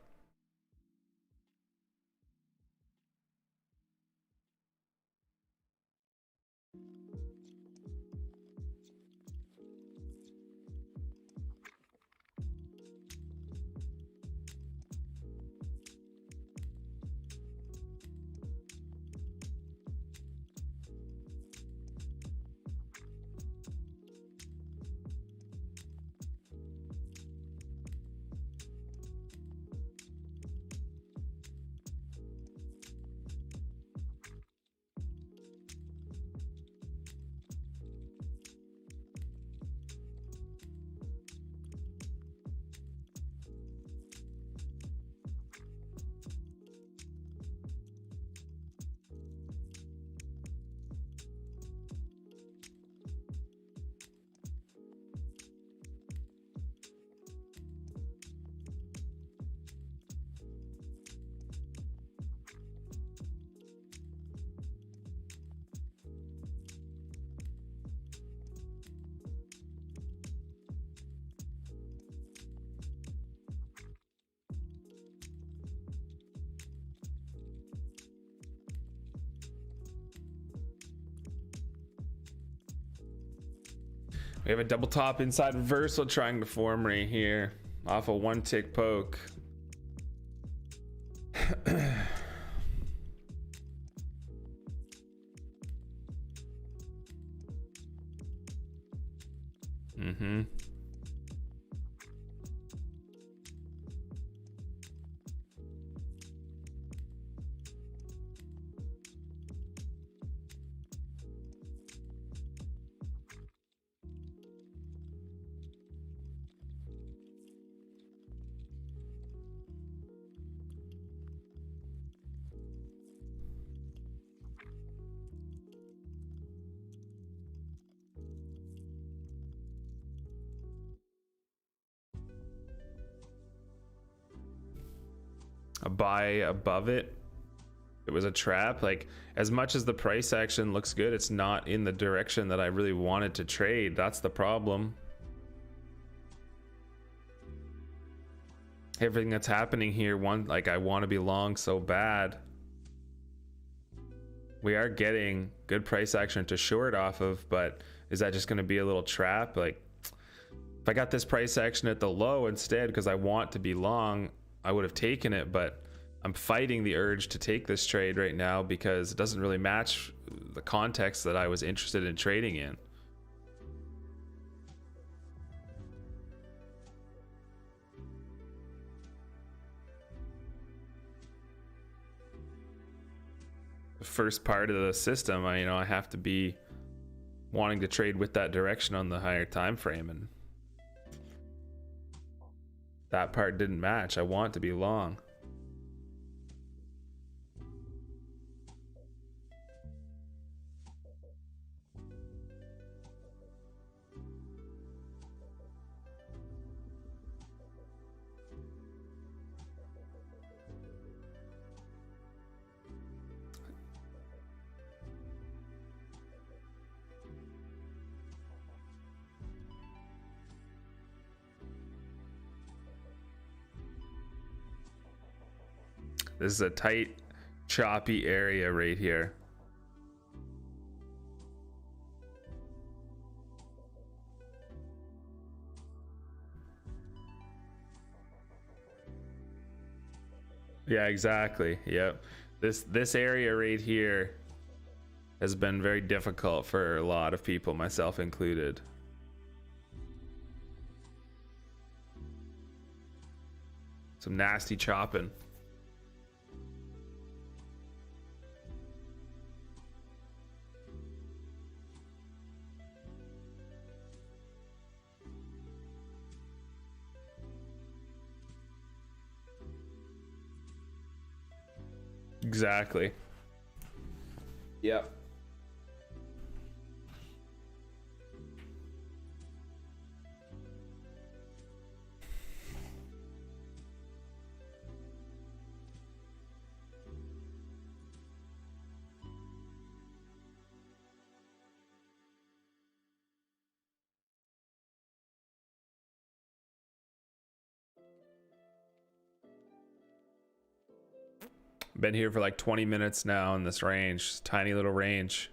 We have a double top inside reversal trying to form right here off a 1-tick poke. A buy above it. It was a trap. Like, as much as the price action looks good, it's not in the direction that I really wanted to trade. That's the problem. Everything that's happening here, like, I want to be long so bad. We are getting good price action to short off of, but is that just going to be a little trap? Like, if I got this price action at the low instead because I want to be long, I would have taken it, but I'm fighting the urge to take this trade right now because it doesn't really match the context that I was interested in trading in. The first part of the system, I have to be wanting to trade with that direction on the higher time frame, and That part didn't match. I want to be long. This is a tight, choppy area right here. Yeah, exactly. Yep. This area right here has been very difficult for a lot of people, myself included. Some nasty chopping. Exactly. Yep. Been here for like 20 minutes now in this range, tiny little range.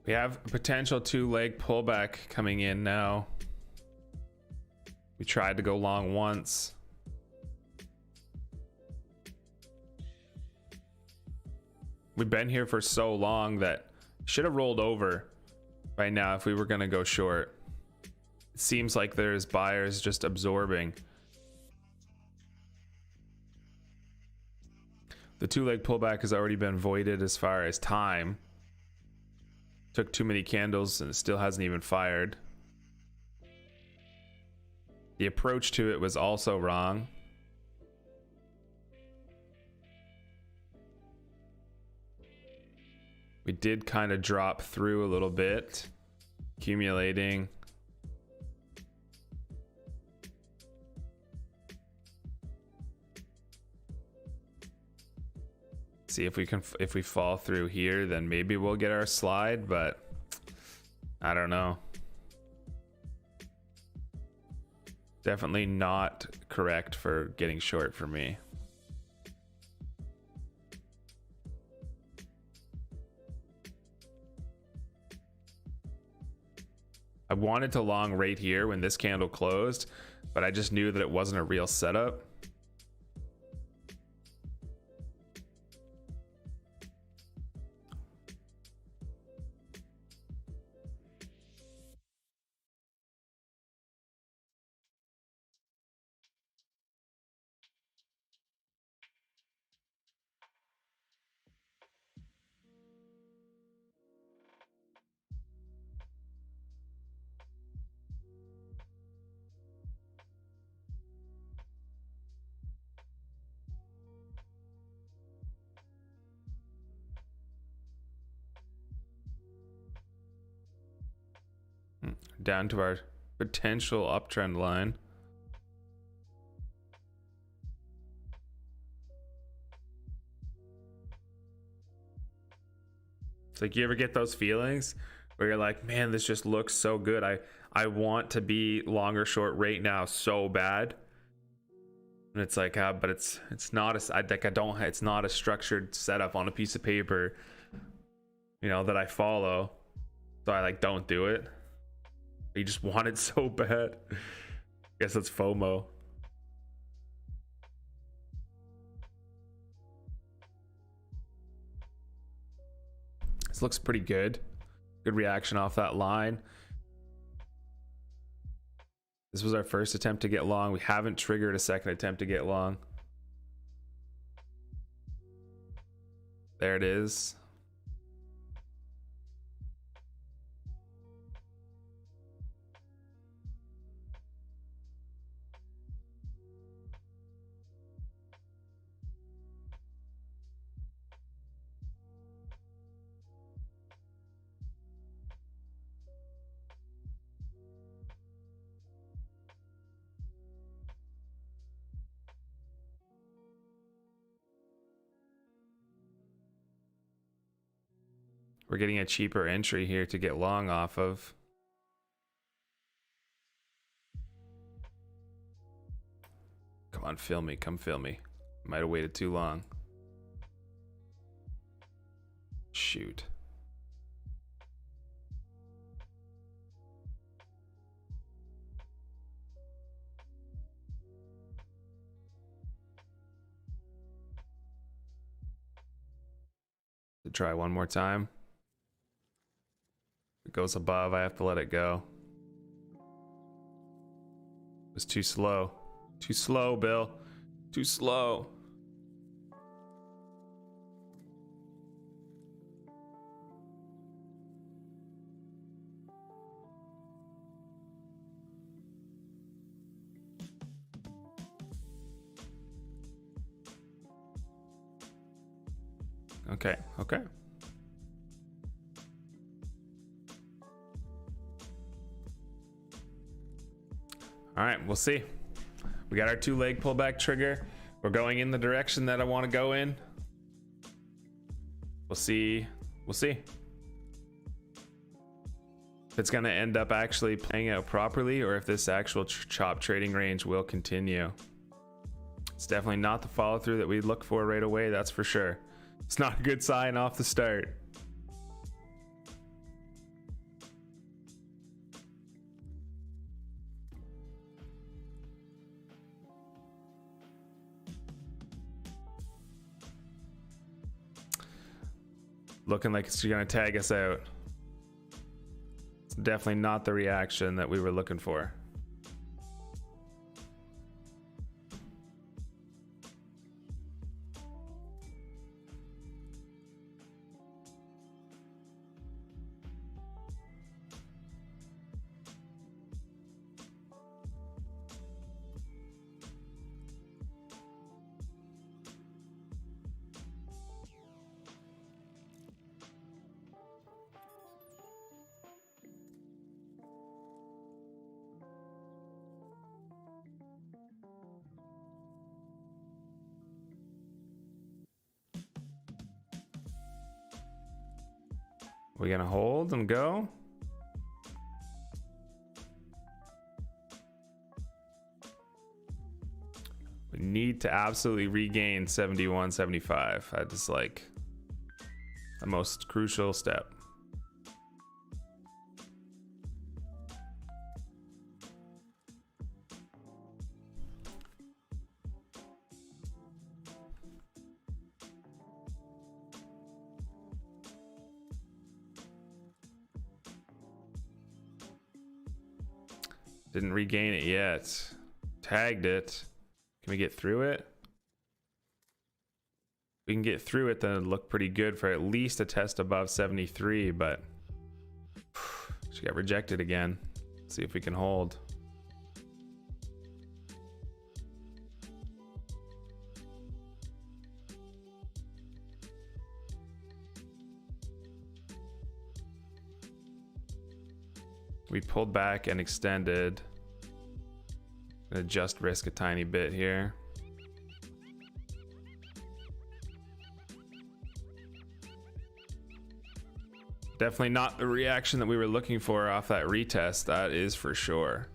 We have a potential 2-leg pullback coming in now. We tried to go long once. We've been here for so long that should have rolled over right now if we were going to go short. It seems like there's buyers just absorbing. The 2-leg pullback has already been voided as far as time. Took too many candles and it still hasn't even fired. The approach to it was also wrong. We did kind of drop through a little bit, accumulating. See if we fall through here, then maybe we'll get our slide, but I don't know. Definitely not correct for getting short for me. I wanted to long right here when this candle closed, but I just knew that it wasn't a real setup. down to our potential uptrend line. It's like, you ever get those feelings where you're like, man, this just looks so good. I want to be long or short right now so bad. And it's like, but it's not it's not a structured setup on a piece of paper, you know, that I follow. So I like don't do it. You just want it so bad. I guess that's FOMO. This looks pretty good. Good reaction off that line. This was our first attempt to get long. We haven't triggered a second attempt to get long. There it is. We're getting a cheaper entry here to get long off of. Come on, fill me. Come fill me. Might have waited too long. Shoot. To try one more time. If it goes above, I have to let it go. It was too slow. Too slow, Bill. Too slow. Okay, okay. All right, we'll see. We got our 2-leg pullback trigger. We're going in the direction that I want to go in. We'll see. We'll see. If it's going to end up actually playing out properly, or if this actual chop trading range will continue. It's definitely not the follow through that we look for right away, that's for sure. It's not a good sign off the start. Looking like it's gonna tag us out. It's definitely not the reaction that we were looking for. We're gonna hold and go. We need to absolutely regain 71, 75. That is like the most crucial step. Didn't regain it yet. Tagged it. Can we get through it? If we can get through it, then it'd look pretty good for at least a test above 73, but she got rejected again. Let's see if we can hold. We pulled back and extended. Adjust risk a tiny bit here. Definitely not the reaction that we were looking for off that retest, that is for sure.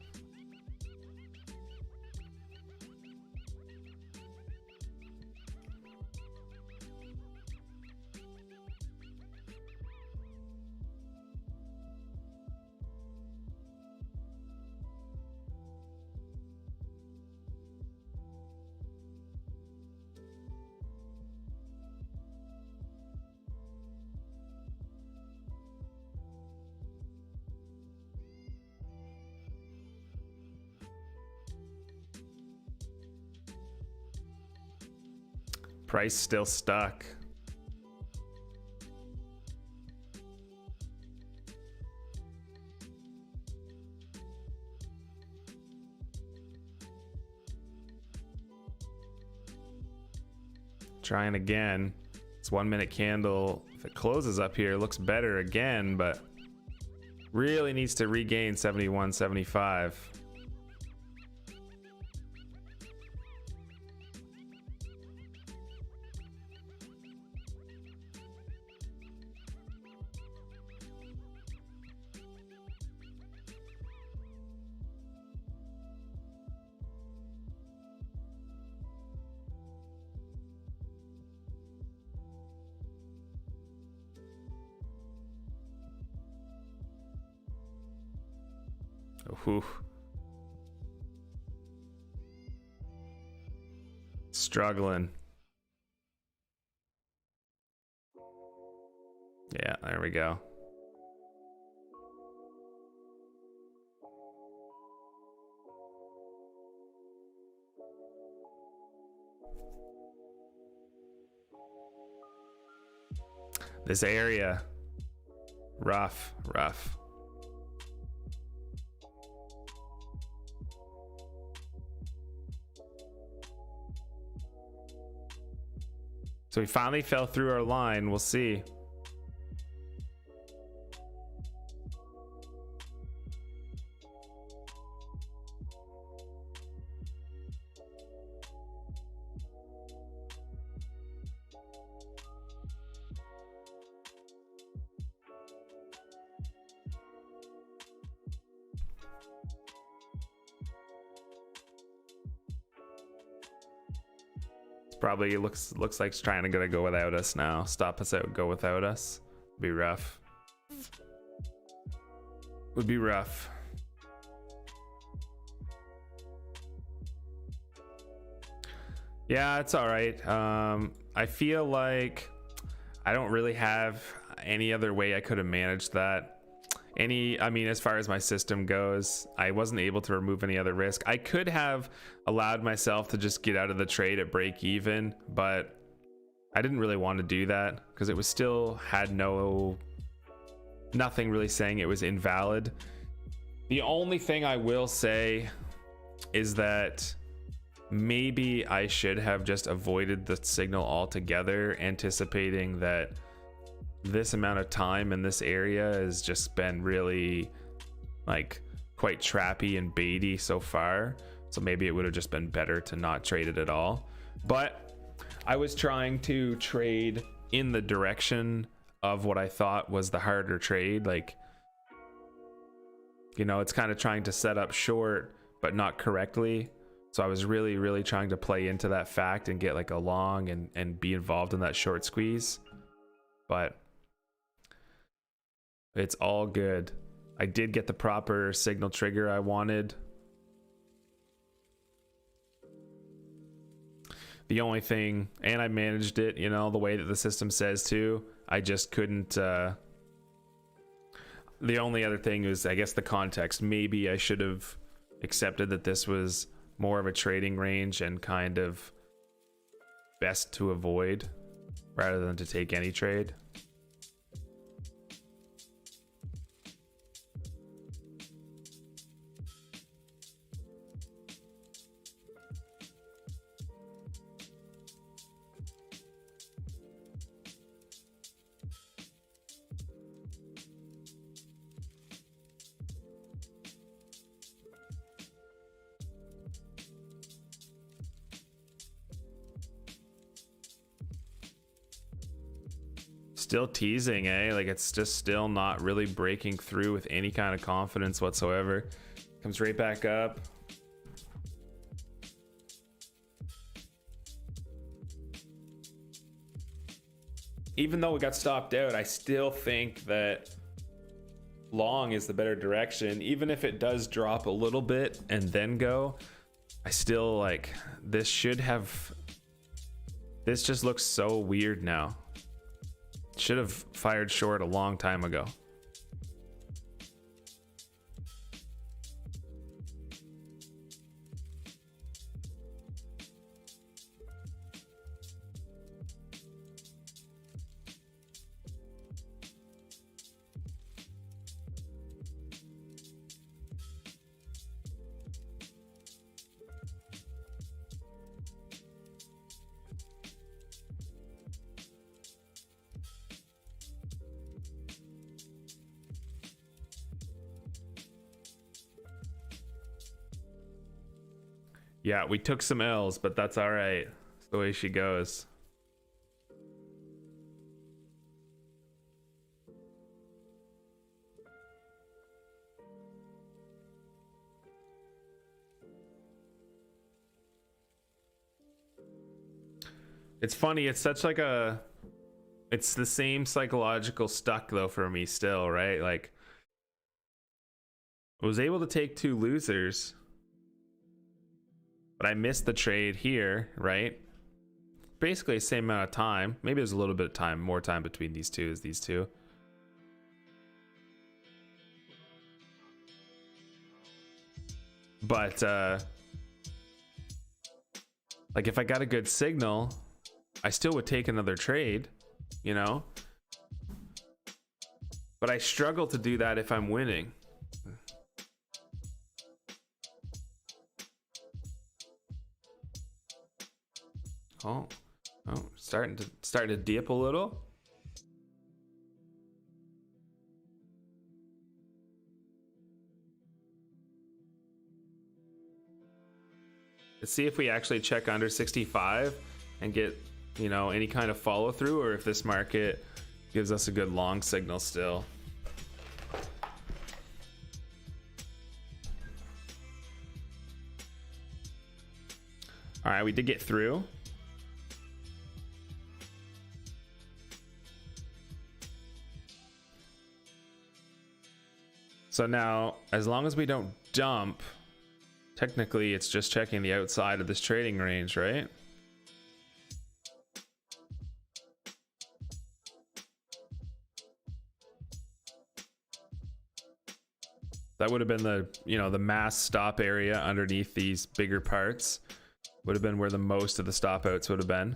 Price still stuck. Trying again. This 1 minute candle, if it closes up here, looks better again, but really needs to regain 71.75. Whew. Struggling. Yeah, there we go. This area, rough. So we finally fell through our line. We'll see. Probably looks like it's trying to go without us now. Stop us out, go without us. Be rough. Would be rough. Yeah, it's all right. I feel like I don't really have any other way I could have managed that. I mean, as far as my system goes, I wasn't able to remove any other risk. I could have allowed myself to just get out of the trade at break even, but I didn't really want to do that because it was still had nothing really saying it was invalid. The only thing I will say is that maybe I should have just avoided the signal altogether, anticipating that this amount of time in this area has just been really like quite trappy and baity so far. So maybe it would have just been better to not trade it at all. But I was trying to trade in the direction of what I thought was the harder trade. Like, you know, it's kind of trying to set up short, but not correctly. So I was really trying to play into that fact and get like a long and be involved in that short squeeze. But it's all good. I did get the proper signal trigger I wanted. The only thing, and I managed it, you know, the way that the system says to. I just couldn't. The only other thing is, I guess, the context. Maybe I should have accepted that this was more of a trading range and kind of best to avoid rather than to take any trade. Still teasing, eh? Like it's just still not really breaking through with any kind of confidence whatsoever. Comes right back up. Even though we got stopped out, I still think that long is the better direction. Even if it does drop a little bit and then go, I still like this should have. This just looks so weird now. Should have fired short a long time ago. Yeah, we took some L's, but that's all right. It's the way she goes. It's funny, it's such like a, it's the same psychological stuck though for me still, right? Like I was able to take two losers, but I missed the trade here, right? Basically the same amount of time. Maybe there's a little bit of time, more time between these two as these two. But like if I got a good signal, I still would take another trade, you know? But I struggle to do that if I'm winning. Oh, starting to dip a little. Let's see if we actually check under 65 and get, you know, any kind of follow through, or if this market gives us a good long signal still. All right, we did get through. So now, as long as we don't dump, technically it's just checking the outside of this trading range, right? That would have been the, you know, the mass stop area underneath these bigger parts. Would have been where the most of the stop outs would have been.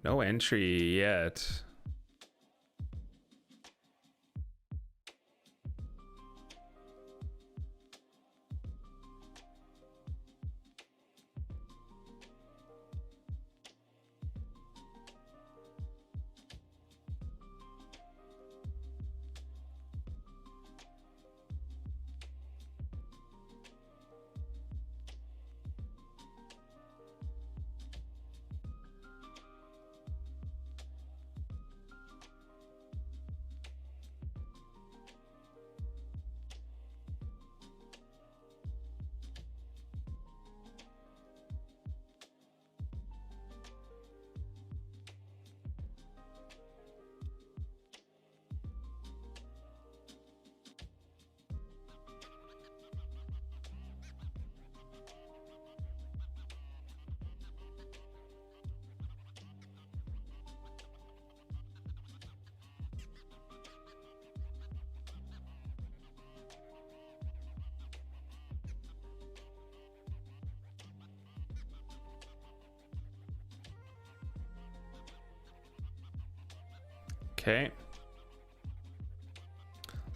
No entry yet. Okay.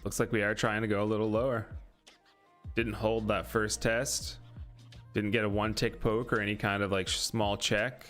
Looks like we are trying to go a little lower. Didn't hold that first test. Didn't get a one tick poke or any kind of like small check.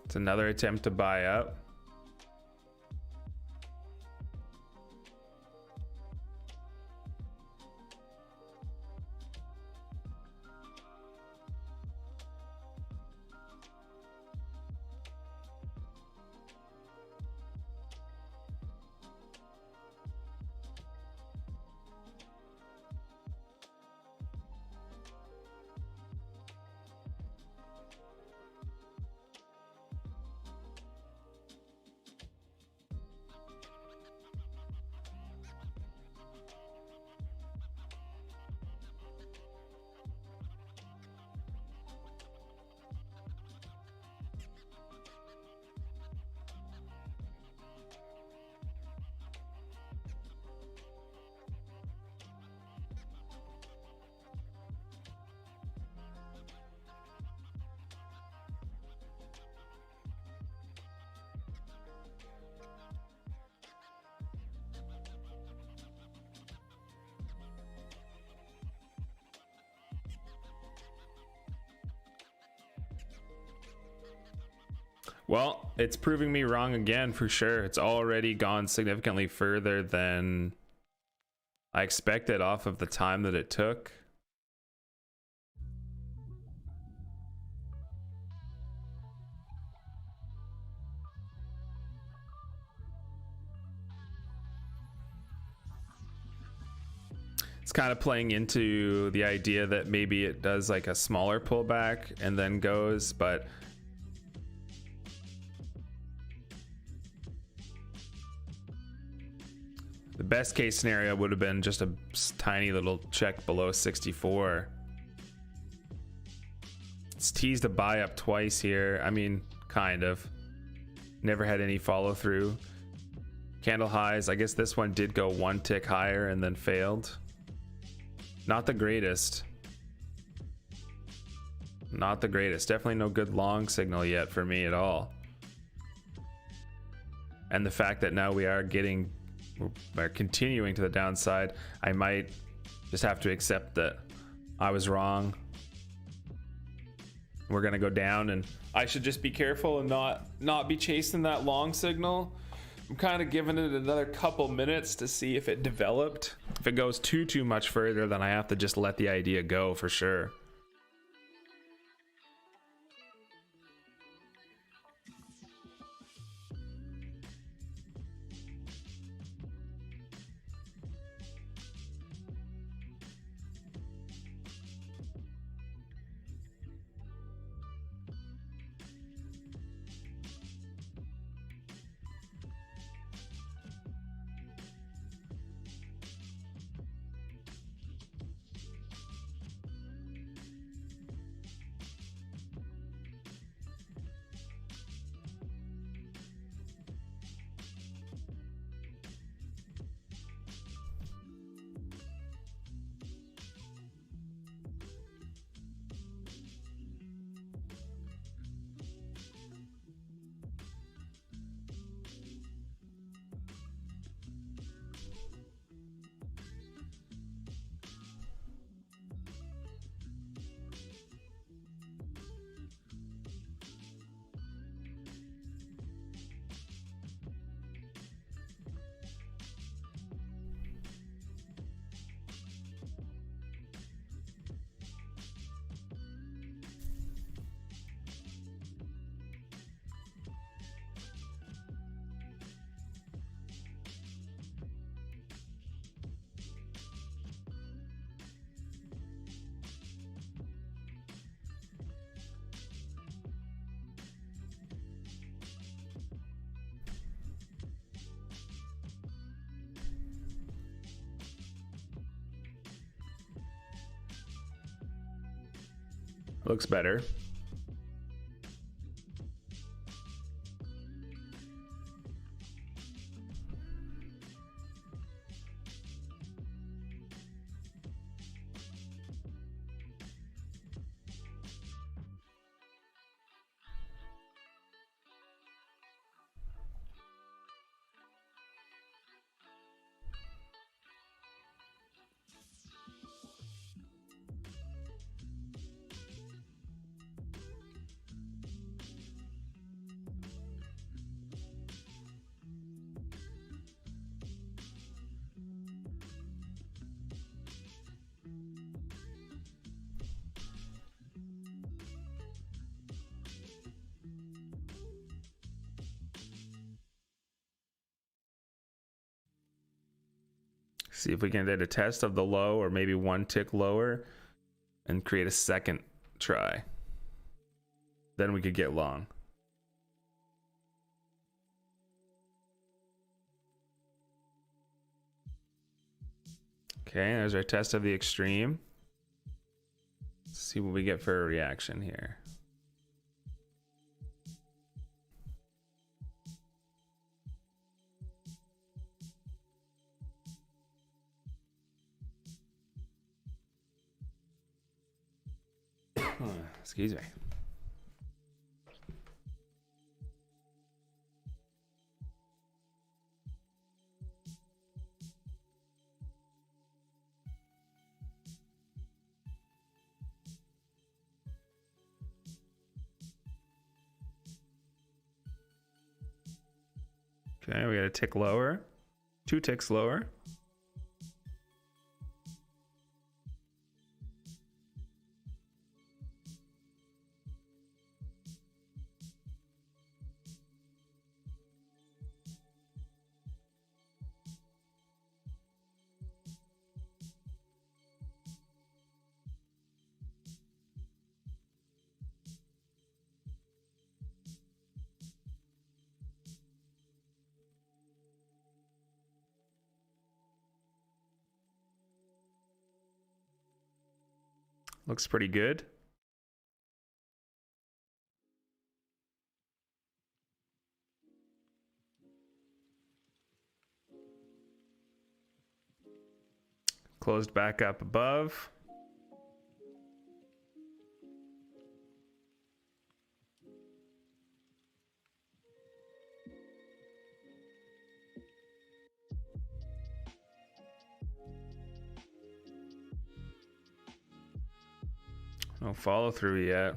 It's another attempt to buy up. Well, it's proving me wrong again for sure. It's already gone significantly further than I expected off of the time that it took. It's kind of playing into the idea that maybe it does like a smaller pullback and then goes, but the best case scenario would have been just a tiny little check below 64. It's teased a buy up twice here. I mean, kind of. Never had any follow through. Candle highs. I guess this one did go one tick higher and then failed. Not the greatest. Not the greatest. Definitely no good long signal yet for me at all. And the fact that now we are continuing to the downside, I might just have to accept that I was wrong. We're gonna go down, and I should just be careful and not be chasing that long signal. I'm kind of giving it another couple minutes to see if it developed. If it goes too much further, then I have to just let the idea go for sure. Looks better. See if we can get a test of the low or maybe one tick lower and create a second try. Then we could get long. Okay, there's our test of the extreme. Let's see what we get for a reaction here. Excuse me. Okay, we got a tick lower, 2 ticks lower. Looks pretty good. Closed back up above. No follow through yet.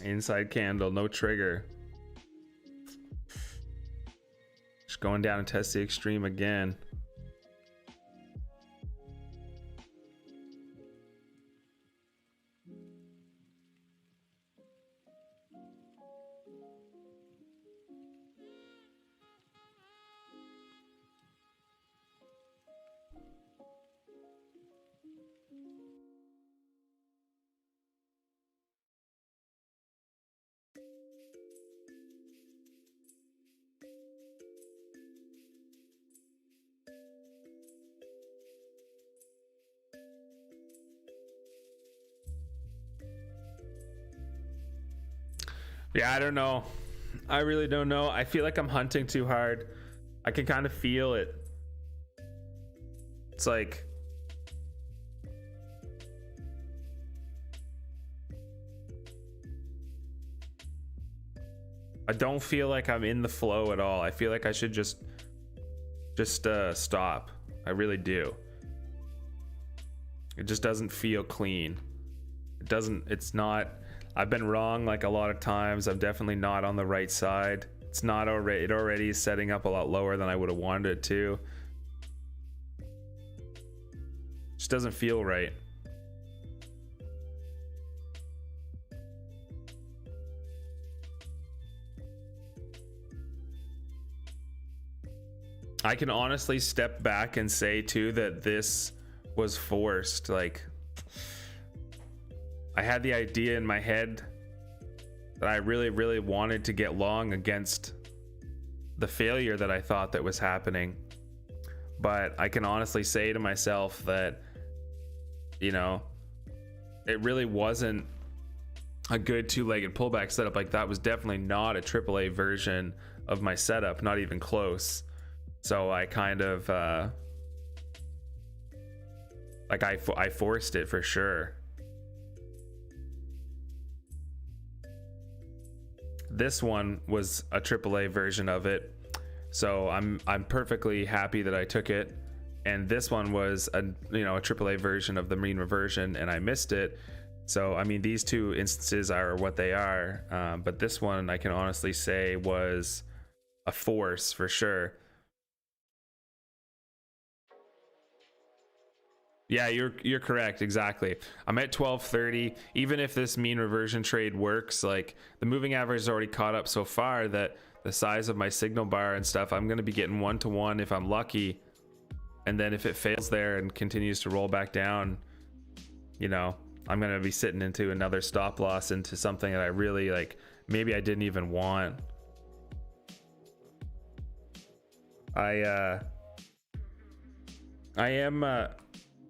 Inside candle, no trigger. Just going down and test the extreme again. Yeah, I don't know. I really don't know. I feel like I'm hunting too hard. I can kind of feel it. It's like I don't feel like I'm in the flow at all. I feel like I should just stop. I really do. It just doesn't feel clean. It's not. I've been wrong like a lot of times. I'm definitely not on the right side. It's not already. It already is setting up a lot lower than I would have wanted it to. Just doesn't feel right. I can honestly step back and say too that this was forced. Like, I had the idea in my head that I really wanted to get long against the failure that I thought that was happening. But I can honestly say to myself that, you know, it really wasn't a good two-legged pullback setup. Like, that was definitely not a AAA version of my setup, not even close. So I kind of like I forced it for sure. this one was a AAA version of it. So I'm perfectly happy that I took it. And this one was a AAA version of the mean reversion, and I missed it. So I mean, these two instances are what they are, but this one I can honestly say was a force for sure. Yeah, you're correct, exactly. I'm at 1230. Even if this mean reversion trade works, like the moving average is already caught up so far that the size of my signal bar and stuff, I'm going to be getting 1-to-1 if I'm lucky. And then if it fails there and continues to roll back down, you know, I'm going to be sitting into another stop loss into something that I really like, maybe I didn't even want. I am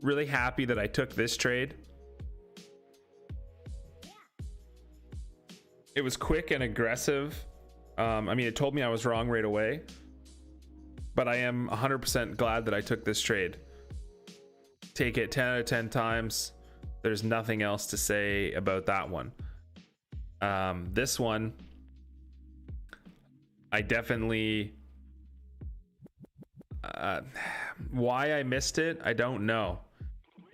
really happy that I took this trade. It was quick and aggressive. I mean, it told me I was wrong right away, but I am 100% glad that I took this trade. Take it 10 out of 10 times. There's nothing else to say about that one. This one, I definitely, why I missed it, I don't know.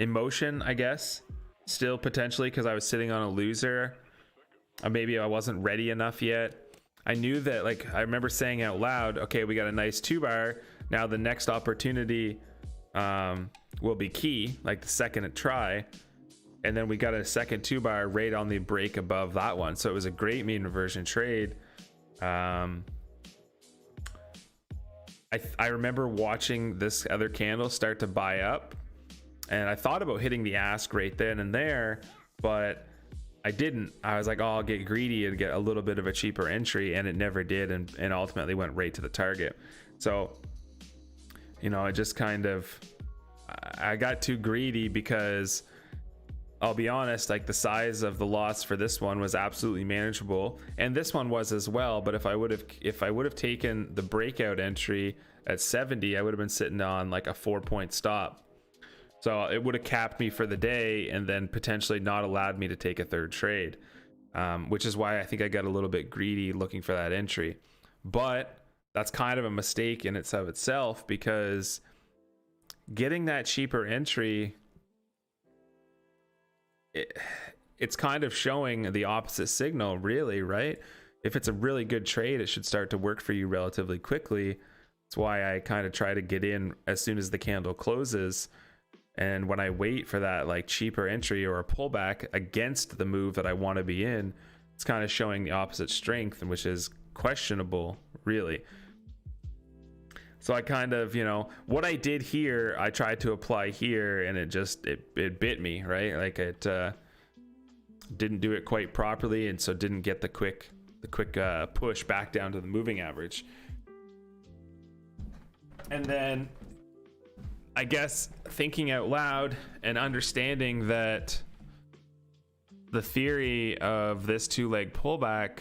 Emotion, I guess, still potentially, because I was sitting on a loser. Or maybe I wasn't ready enough yet. I knew that, like, I remember saying out loud, okay, we got a nice 2-bar. Now the next opportunity will be key, like the second try. And then we got a second 2-bar right on the break above that one. So it was a great mean reversion trade. I remember watching this other candle start to buy up, and I thought about hitting the ask right then and there, but I didn't. I was like, oh, I'll get greedy and get a little bit of a cheaper entry, and it never did, and ultimately went right to the target. So, you know, I just kind of, I got too greedy because I'll be honest, like the size of the loss for this one was absolutely manageable, and this one was as well. But if I would have taken the breakout entry at 70, I would have been sitting on like a 4-point stop. So it would have capped me for the day and then potentially not allowed me to take a third trade, which is why I think I got a little bit greedy looking for that entry. But that's kind of a mistake in itself, because getting that cheaper entry, it's kind of showing the opposite signal, really, right? If it's a really good trade, it should start to work for you relatively quickly. That's why I kind of try to get in as soon as the candle closes. And when I wait for that like cheaper entry or a pullback against the move that I want to be in, it's kind of showing the opposite strength, which is questionable, really. So I kind of, you know, what I did here, I tried to apply here, and it bit me, right? Like it didn't do it quite properly, and so didn't get the quick push back down to the moving average. And then I guess thinking out loud and understanding that the theory of this 2-leg pullback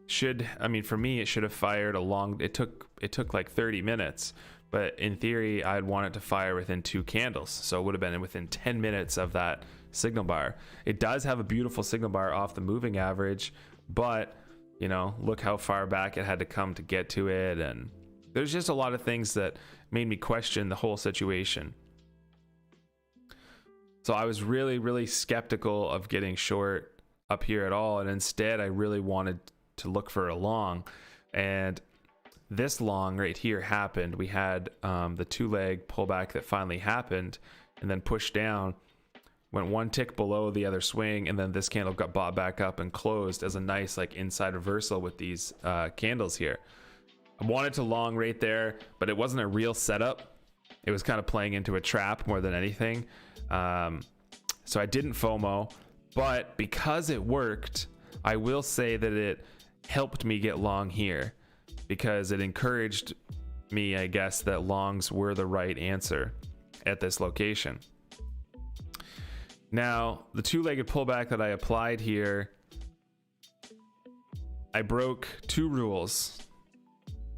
should, I mean, for me, it should have fired a long, it took like 30 minutes, but in theory, I'd want it to fire within 2 candles. So it would have been within 10 minutes of that signal bar. It does have a beautiful signal bar off the moving average, but you know, look how far back it had to come to get to it. And there's just a lot of things that made me question the whole situation. So I was really, really skeptical of getting short up here at all. And instead, I really wanted to look for a long. And this long right here happened. We had the 2-leg pullback that finally happened and then pushed down, went 1 tick below the other swing, and then this candle got bought back up and closed as a nice like inside reversal with these candles here. I wanted to long right there, but it wasn't a real setup. It was kind of playing into a trap more than anything. So I didn't FOMO, but because it worked, I will say that it helped me get long here, because it encouraged me, I guess, that longs were the right answer at this location. Now, the 2-legged pullback that I applied here, I broke 2 rules.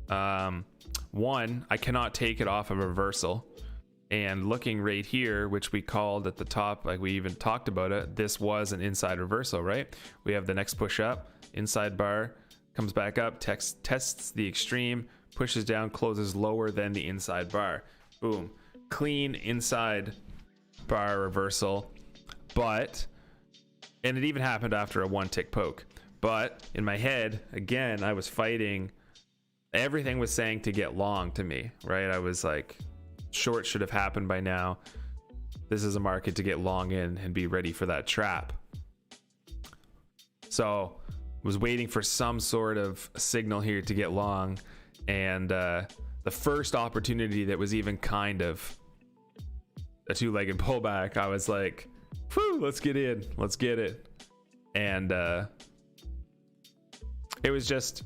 One, I cannot take it off a reversal. And looking right here, which we called at the top, like we even talked about it, this was an inside reversal, right? We have the next push up, inside bar, comes back up, tests the extreme, pushes down, closes lower than the inside bar. Boom. Clean inside bar reversal. But, and it even happened after a 1 tick poke. But in my head, again, I was fighting. Everything was saying to get long to me, right? I was like, short should have happened by now. This is a market to get long in and be ready for that trap. So was waiting for some sort of signal here to get long, and the first opportunity that was even kind of a two-legged pullback, I was like, whew, let's get in, let's get it. And it was just,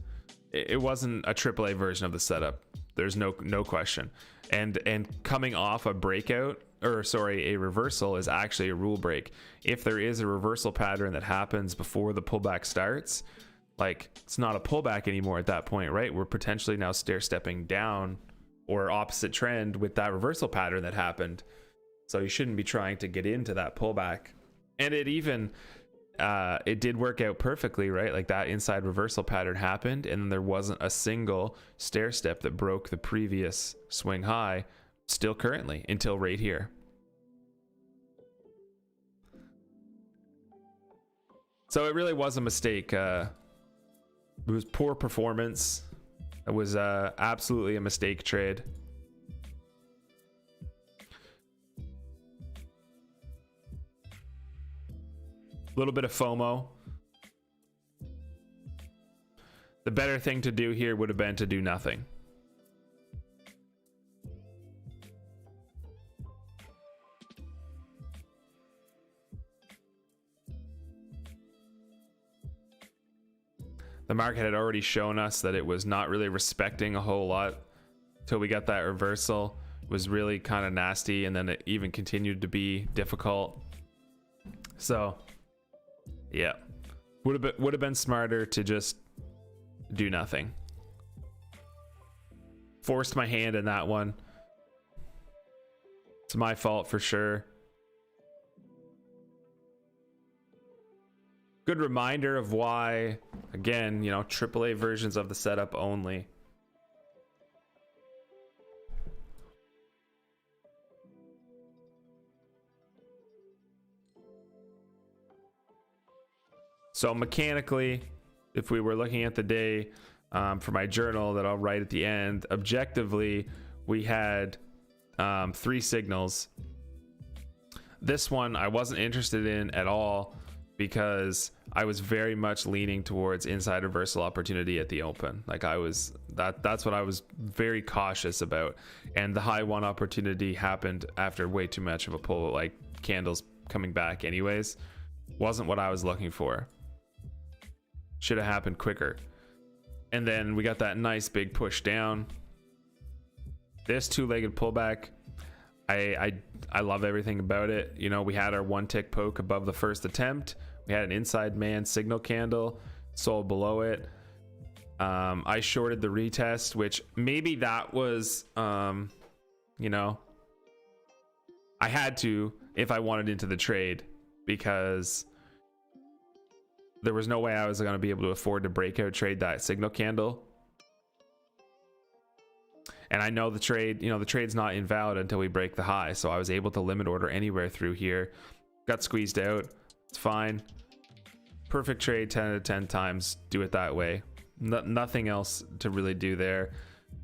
it wasn't a AAA version of the setup. There's no question. And coming off a breakout, or sorry, a reversal is actually a rule break. If there is a reversal pattern that happens before the pullback starts, like, it's not a pullback anymore at that point, right? We're potentially now stair stepping down or opposite trend with that reversal pattern that happened. So you shouldn't be trying to get into that pullback. And it even it did work out perfectly, right? Like, that inside reversal pattern happened, and there wasn't a single stair step that broke the previous swing high, still currently, until right here. So it really was a mistake. It was poor performance. It was absolutely a mistake trade. A little bit of FOMO. The better thing to do here would have been to do nothing. The market had already shown us that it was not really respecting a whole lot till we got that reversal. It was really kind of nasty, and then it even continued to be difficult. So yeah, would have been smarter to just do nothing. Forced my hand in that one. It's my fault for sure. Good reminder of why, again, you know, AAA versions of the setup only. So mechanically, if we were looking at the day for my journal that I'll write at the end, objectively, we had 3 signals. This one I wasn't interested in at all, because I was very much leaning towards inside reversal opportunity at the open. Like, I was, that's what I was very cautious about. And the high 1 opportunity happened after way too much of a pull, like candles coming back anyways. Wasn't what I was looking for. Should have happened quicker. And then we got that nice big push down. This two-legged pullback, I love everything about it. You know, we had our 1 tick poke above the first attempt. We had an inside man signal candle, sold below it. I shorted the retest, which maybe that was, you know, I had to if I wanted into the trade, because there was no way I was going to be able to afford to breakout trade that signal candle. And I know the trade, you know, the trade's not invalid until we break the high. So I was able to limit order anywhere through here. Got squeezed out. It's fine. Perfect trade 10 out of 10 times. Do it that way. Nothing else to really do there.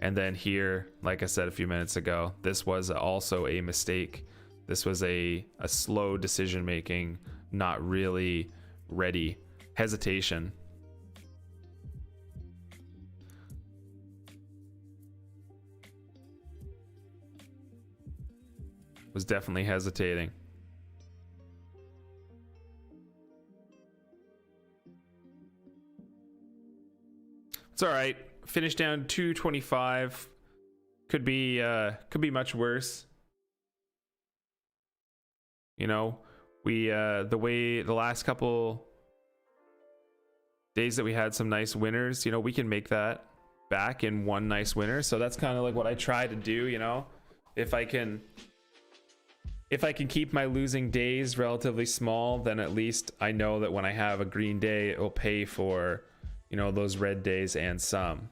And then here, like I said a few minutes ago, this was also a mistake. This was a slow decision making, not really ready. Hesitation. Was definitely hesitating. It's all right. Finished down 225. Could be much worse. You know, we the last couple days that we had some nice winners, you know, we can make that back in one nice winner. So that's kind of like what I try to do, you know. If I can keep my losing days relatively small, then at least I know that when I have a green day, it will pay for you know, those red days and some,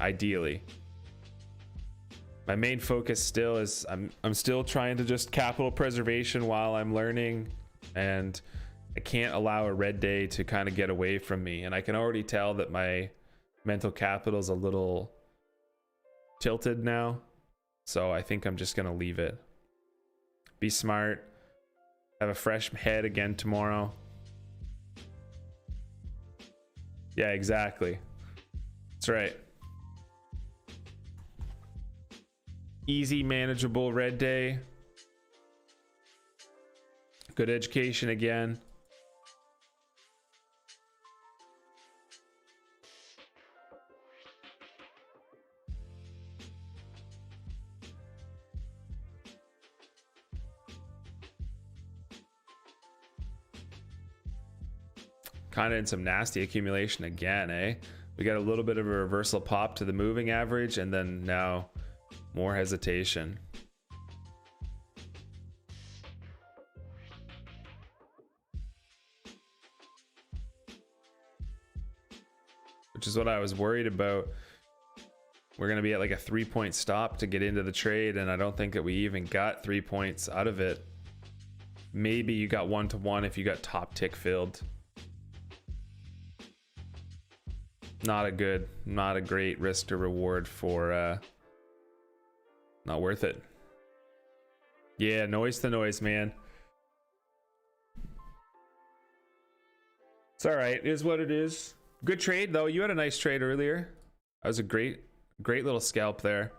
ideally. My main focus still is I'm still trying to just capital preservation while I'm learning, and I can't allow a red day to kind of get away from me. And I can already tell that my mental capital is a little tilted now, so I think I'm just gonna leave it. Be smart, have a fresh head again tomorrow. Yeah, exactly. That's right. Easy, manageable red day. Good education again. Kind of in some nasty accumulation again, eh? We got a little bit of a reversal pop to the moving average, and then now more hesitation. Which is what I was worried about. We're going to be at like a 3-point stop to get into the trade, and I don't think that we even got 3 points out of it. Maybe you got 1-to-1 if you got top tick filled. Not a great risk to reward for not worth it. Yeah, noise to noise, man. It's all right. It is what it is. Good trade though. You had a nice trade earlier. That was a great little scalp there.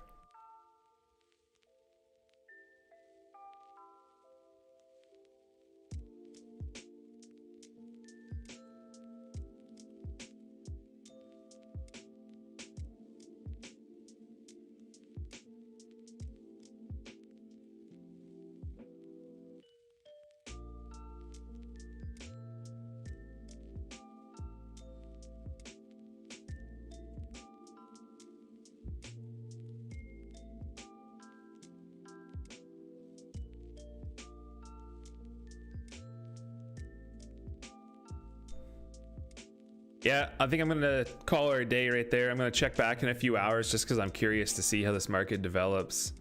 Yeah, I think I'm gonna call her a day right there. I'm gonna check back in a few hours just because I'm curious to see how this market develops.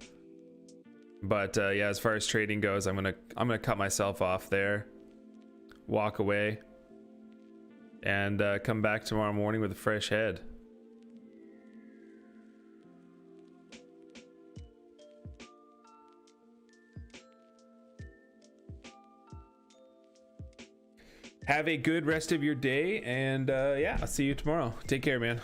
But yeah, as far as trading goes, I'm gonna cut myself off there, walk away, and come back tomorrow morning with a fresh head. Have a good rest of your day, and yeah, I'll see you tomorrow. Take care, man.